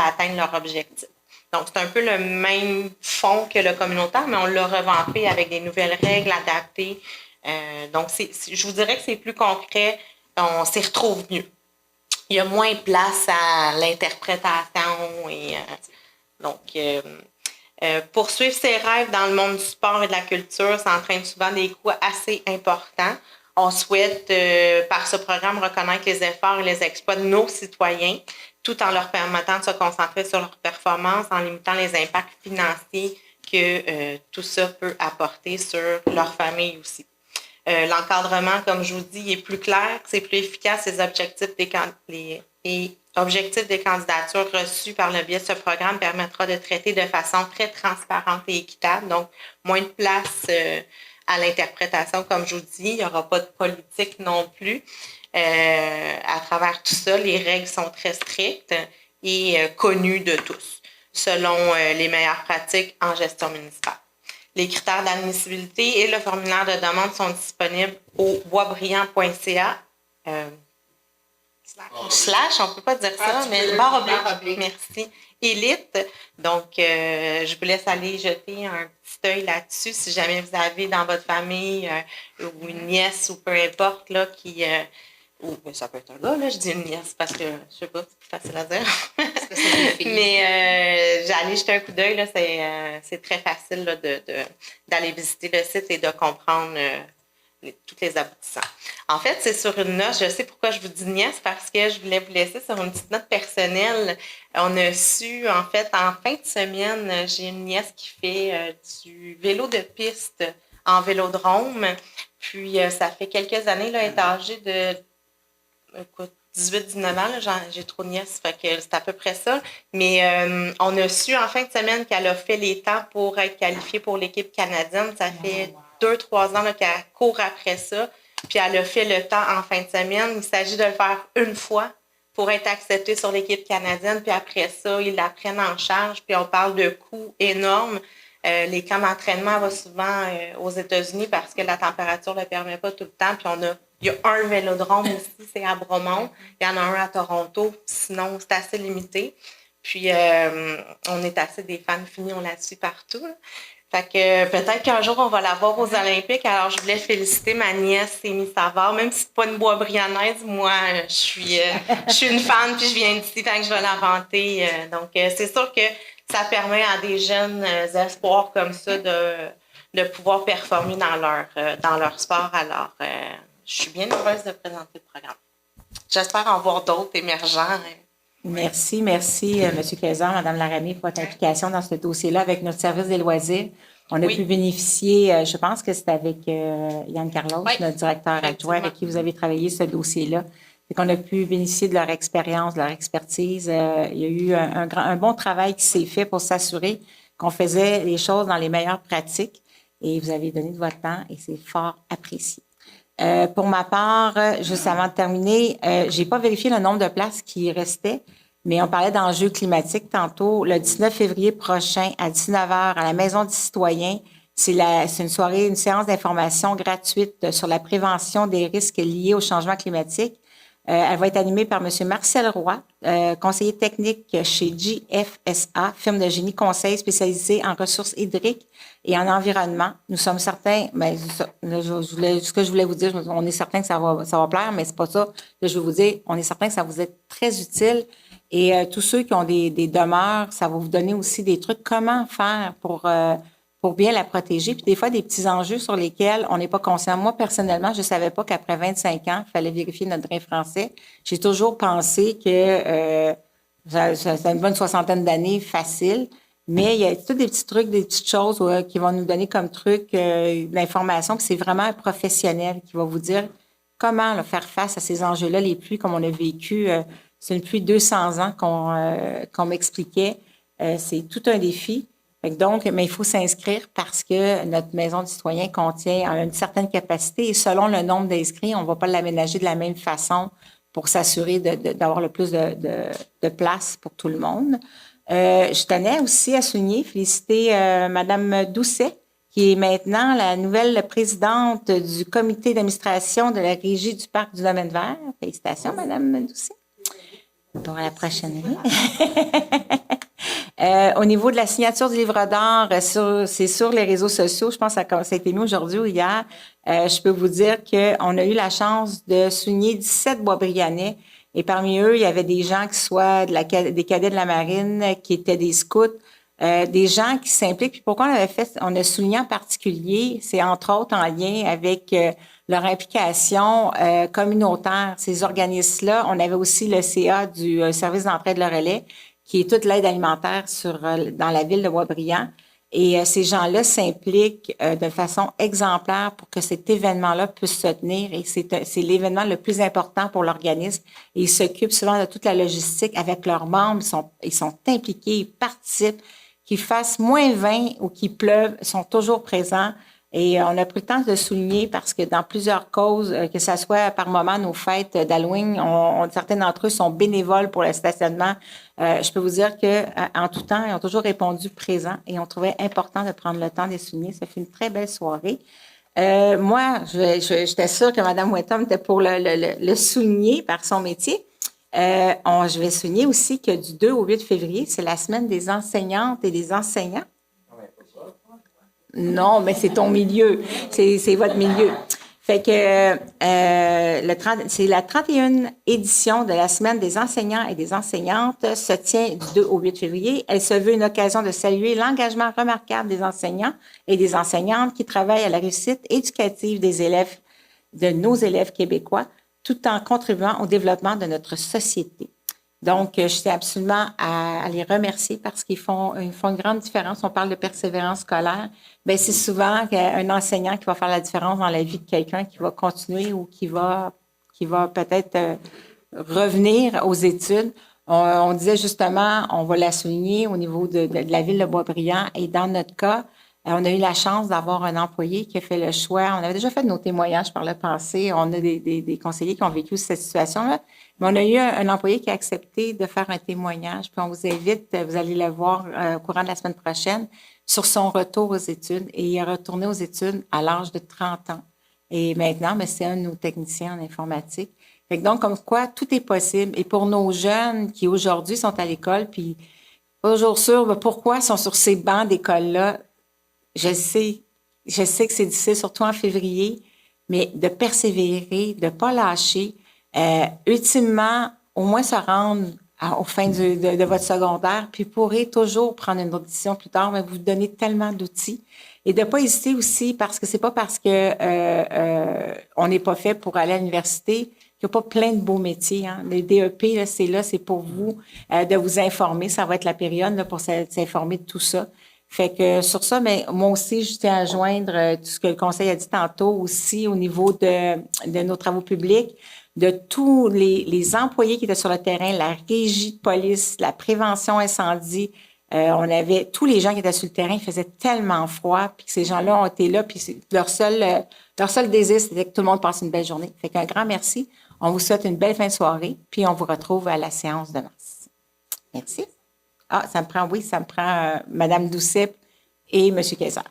atteindre leur objectif. Donc, c'est un peu le même fond que le communautaire, mais on l'a revampé avec des nouvelles règles adaptées. Donc, je vous dirais que c'est plus concret, on s'y retrouve mieux. Il y a moins de place à l'interprétation et poursuivre ses rêves dans le monde du sport et de la culture, ça entraîne souvent des coûts assez importants. On souhaite, par ce programme, reconnaître les efforts et les exploits de nos citoyens, tout en leur permettant de se concentrer sur leur performance, en limitant les impacts financiers que tout ça peut apporter sur leur famille aussi. L'encadrement, comme je vous dis, est plus clair, c'est plus efficace, les objectifs des candidatures reçues par le biais de ce programme permettra de traiter de façon très transparente et équitable, donc moins de place à l'interprétation, comme je vous dis, il n'y aura pas de politique non plus. À travers tout ça, les règles sont très strictes et connues de tous, selon les meilleures pratiques en gestion municipale. Les critères d'admissibilité et le formulaire de demande sont disponibles au boisbriand.ca. Slash, on ne peut pas dire ça, mais barre oblique, merci, élite. Donc, je vous laisse aller jeter un petit œil là-dessus si jamais vous avez dans votre famille ou une nièce ou peu importe là, qui... ou ça peut être un gars, là, je dis une nièce parce que, je sais pas, c'est plus facile à dire. Mais j'allais jeter un coup d'œil, là, c'est très facile là, d'aller visiter le site et de comprendre toutes les aboutissants. En fait, c'est sur une note, je sais pourquoi je vous dis nièce, parce que je voulais vous laisser sur une petite note personnelle. On a su, en fait, en fin de semaine, j'ai une nièce qui fait du vélo de piste en vélodrome. Puis, ça fait quelques années, là, elle est âgée de 18-19 ans, là, j'ai trop de nièces, fait que c'est à peu près ça. Mais on a su en fin de semaine qu'elle a fait les temps pour être qualifiée pour l'équipe canadienne. Ça fait 2-3 ans là, qu'elle court après ça. Puis elle a fait le temps en fin de semaine. Il s'agit de le faire une fois pour être acceptée sur l'équipe canadienne. Puis après ça, ils la prennent en charge. Puis on parle de coûts énormes. Les camps d'entraînement vont souvent aux États-Unis parce que la température ne le permet pas tout le temps. Puis on a Il y a un vélodrome ici, c'est à Bromont. Il y en a un à Toronto. Sinon, c'est assez limité. Puis, on est assez des fans finis, on la suit partout. Là. Fait que peut-être qu'un jour, on va la voir aux Olympiques. Alors, je voulais féliciter ma nièce, Amy Savard. Même si c'est pas une Boisbriannaise, moi, je suis une fan, puis je viens d'ici, fait que je vais la vanter. Donc, c'est sûr que ça permet à des jeunes espoirs comme ça de pouvoir performer dans leur sport. Alors, je suis bien heureuse de présenter le programme. J'espère en voir d'autres émergents. Merci, M. Kayser, Mme Laramie, pour votre implication dans ce dossier-là avec notre service des loisirs. On a pu bénéficier, je pense que c'était avec Yann Carlos, notre directeur adjoint, avec qui vous avez travaillé ce dossier-là. Et qu'on a pu bénéficier de leur expérience, de leur expertise. Il y a eu un bon travail qui s'est fait pour s'assurer qu'on faisait les choses dans les meilleures pratiques. Et vous avez donné de votre temps et c'est fort apprécié. Pour ma part, juste avant de terminer, j'ai pas vérifié le nombre de places qui restaient, mais on parlait d'enjeux climatiques tantôt. Le 19 février prochain, à 19h, à la Maison du citoyen, c'est une soirée, une séance d'information gratuite sur la prévention des risques liés au changement climatique. Elle va être animée par M. Marcel Roy, conseiller technique chez JFSA, firme de génie conseil spécialisée en ressources hydriques et en environnement. Nous sommes certains, ce que je voulais vous dire, on est certain que ça va plaire, mais c'est pas ça que je veux vous dire. On est certain que ça vous est très utile. Et tous ceux qui ont des demeures, ça va vous donner aussi des trucs, comment faire pour bien la protéger. Puis des fois, des petits enjeux sur lesquels on n'est pas conscient. Moi, personnellement, je ne savais pas qu'après 25 ans, il fallait vérifier notre drain français. J'ai toujours pensé que c'est une bonne soixantaine d'années facile. Mais il y a tous des petits trucs, des petites choses qui vont nous donner comme truc l'information. Puis c'est vraiment un professionnel qui va vous dire comment faire face à ces enjeux-là. Les pluies, comme on a vécu, c'est une pluie de 200 ans qu'on m'expliquait. C'est tout un défi. Donc, mais il faut s'inscrire parce que notre maison du citoyen contient une certaine capacité et selon le nombre d'inscrits, on ne va pas l'aménager de la même façon pour s'assurer d'avoir le plus de place pour tout le monde. Je tenais aussi à souligner, féliciter Mme Doucet, qui est maintenant la nouvelle présidente du comité d'administration de la Régie du Parc du Domaine vert. Félicitations, Mme Doucet. Pour la prochaine au niveau de la signature du livre d'or, c'est sur les réseaux sociaux. Je pense que ça a été mis aujourd'hui ou hier. Je peux vous dire qu'on a eu la chance de souligner 17 Boisbriannais. Et parmi eux, il y avait des gens qui soient des cadets de la marine, qui étaient des scouts, des gens qui s'impliquent. Puis pourquoi on avait fait, on a souligné en particulier, c'est entre autres en lien avec leur implication communautaire. Ces organismes-là, on avait aussi le CA du service d'entraide le relais, qui est toute l'aide alimentaire dans la ville de Boisbriand. Et ces gens-là s'impliquent de façon exemplaire pour que cet événement-là puisse se tenir. Et c'est l'événement le plus important pour l'organisme. Et ils s'occupent souvent de toute la logistique avec leurs membres. Ils sont impliqués, ils participent. Qu'il fasse moins 20 ou qu'il pleuve, ils sont toujours présents. Et on a pris le temps de souligner parce que dans plusieurs causes, que ce soit par moment nos fêtes d'Halloween, certains d'entre eux sont bénévoles pour le stationnement. Je peux vous dire qu'en tout temps, ils ont toujours répondu présent et on trouvait important de prendre le temps de les souligner. Ça fait une très belle soirée. Moi, j'étais sûre que Mme Wetham était pour le souligner par son métier. Je vais souligner aussi que du 2 au 8 février, c'est la semaine des enseignantes et des enseignants. Non, mais c'est ton milieu. C'est votre milieu. Fait que c'est la 31e édition de la Semaine des enseignants et des enseignantes se tient du 2 au 8 février. Elle se veut une occasion de saluer l'engagement remarquable des enseignants et des enseignantes qui travaillent à la réussite éducative des élèves, de nos élèves québécois, tout en contribuant au développement de notre société. Donc, je tiens absolument à les remercier parce qu'ils font une grande différence. On parle de persévérance scolaire. Bien, c'est souvent un enseignant qui va faire la différence dans la vie de quelqu'un qui va continuer ou qui va peut-être revenir aux études. On disait justement, on va la souligner au niveau de la ville de Boisbriand. Et dans notre cas, on a eu la chance d'avoir un employé qui a fait le choix. On avait déjà fait nos témoignages par le passé. On a des conseillers qui ont vécu cette situation-là. Mais on a eu un employé qui a accepté de faire un témoignage. Puis on vous invite, vous allez le voir au courant de la semaine prochaine, sur son retour aux études. Et il est retourné aux études à l'âge de 30 ans. Et maintenant, mais c'est un de nos techniciens en informatique. Fait que donc, comme quoi, tout est possible. Et pour nos jeunes qui aujourd'hui sont à l'école, puis pas toujours sûrs, ben, pourquoi ils sont sur ces bancs d'école-là, je sais que c'est difficile, surtout en février, mais de persévérer, de ne pas lâcher, ultimement, au moins se rendre au fin de votre secondaire, puis vous pourrez toujours prendre une autre décision plus tard, mais vous donnez tellement d'outils. Et de ne pas hésiter aussi, parce que c'est pas parce que on n'est pas fait pour aller à l'université qu'il n'y a pas plein de beaux métiers. Hein. Les DEP, là, c'est pour vous de vous informer. Ça va être la période là, pour s'informer de tout ça. Fait que sur ça, mais moi aussi, je tiens à joindre tout ce que le Conseil a dit tantôt aussi au niveau de nos travaux publics, de tous les employés qui étaient sur le terrain, la régie de police, la prévention incendie. On avait tous les gens qui étaient sur le terrain, il faisait tellement froid, puis que ces gens-là ont été là, puis leur seul désir, c'était que tout le monde passe une belle journée. Fait qu'un grand merci. On vous souhaite une belle fin de soirée, puis on vous retrouve à la séance de mars. Merci. Ah, ça me prend Mme Doucet et M. Kayser.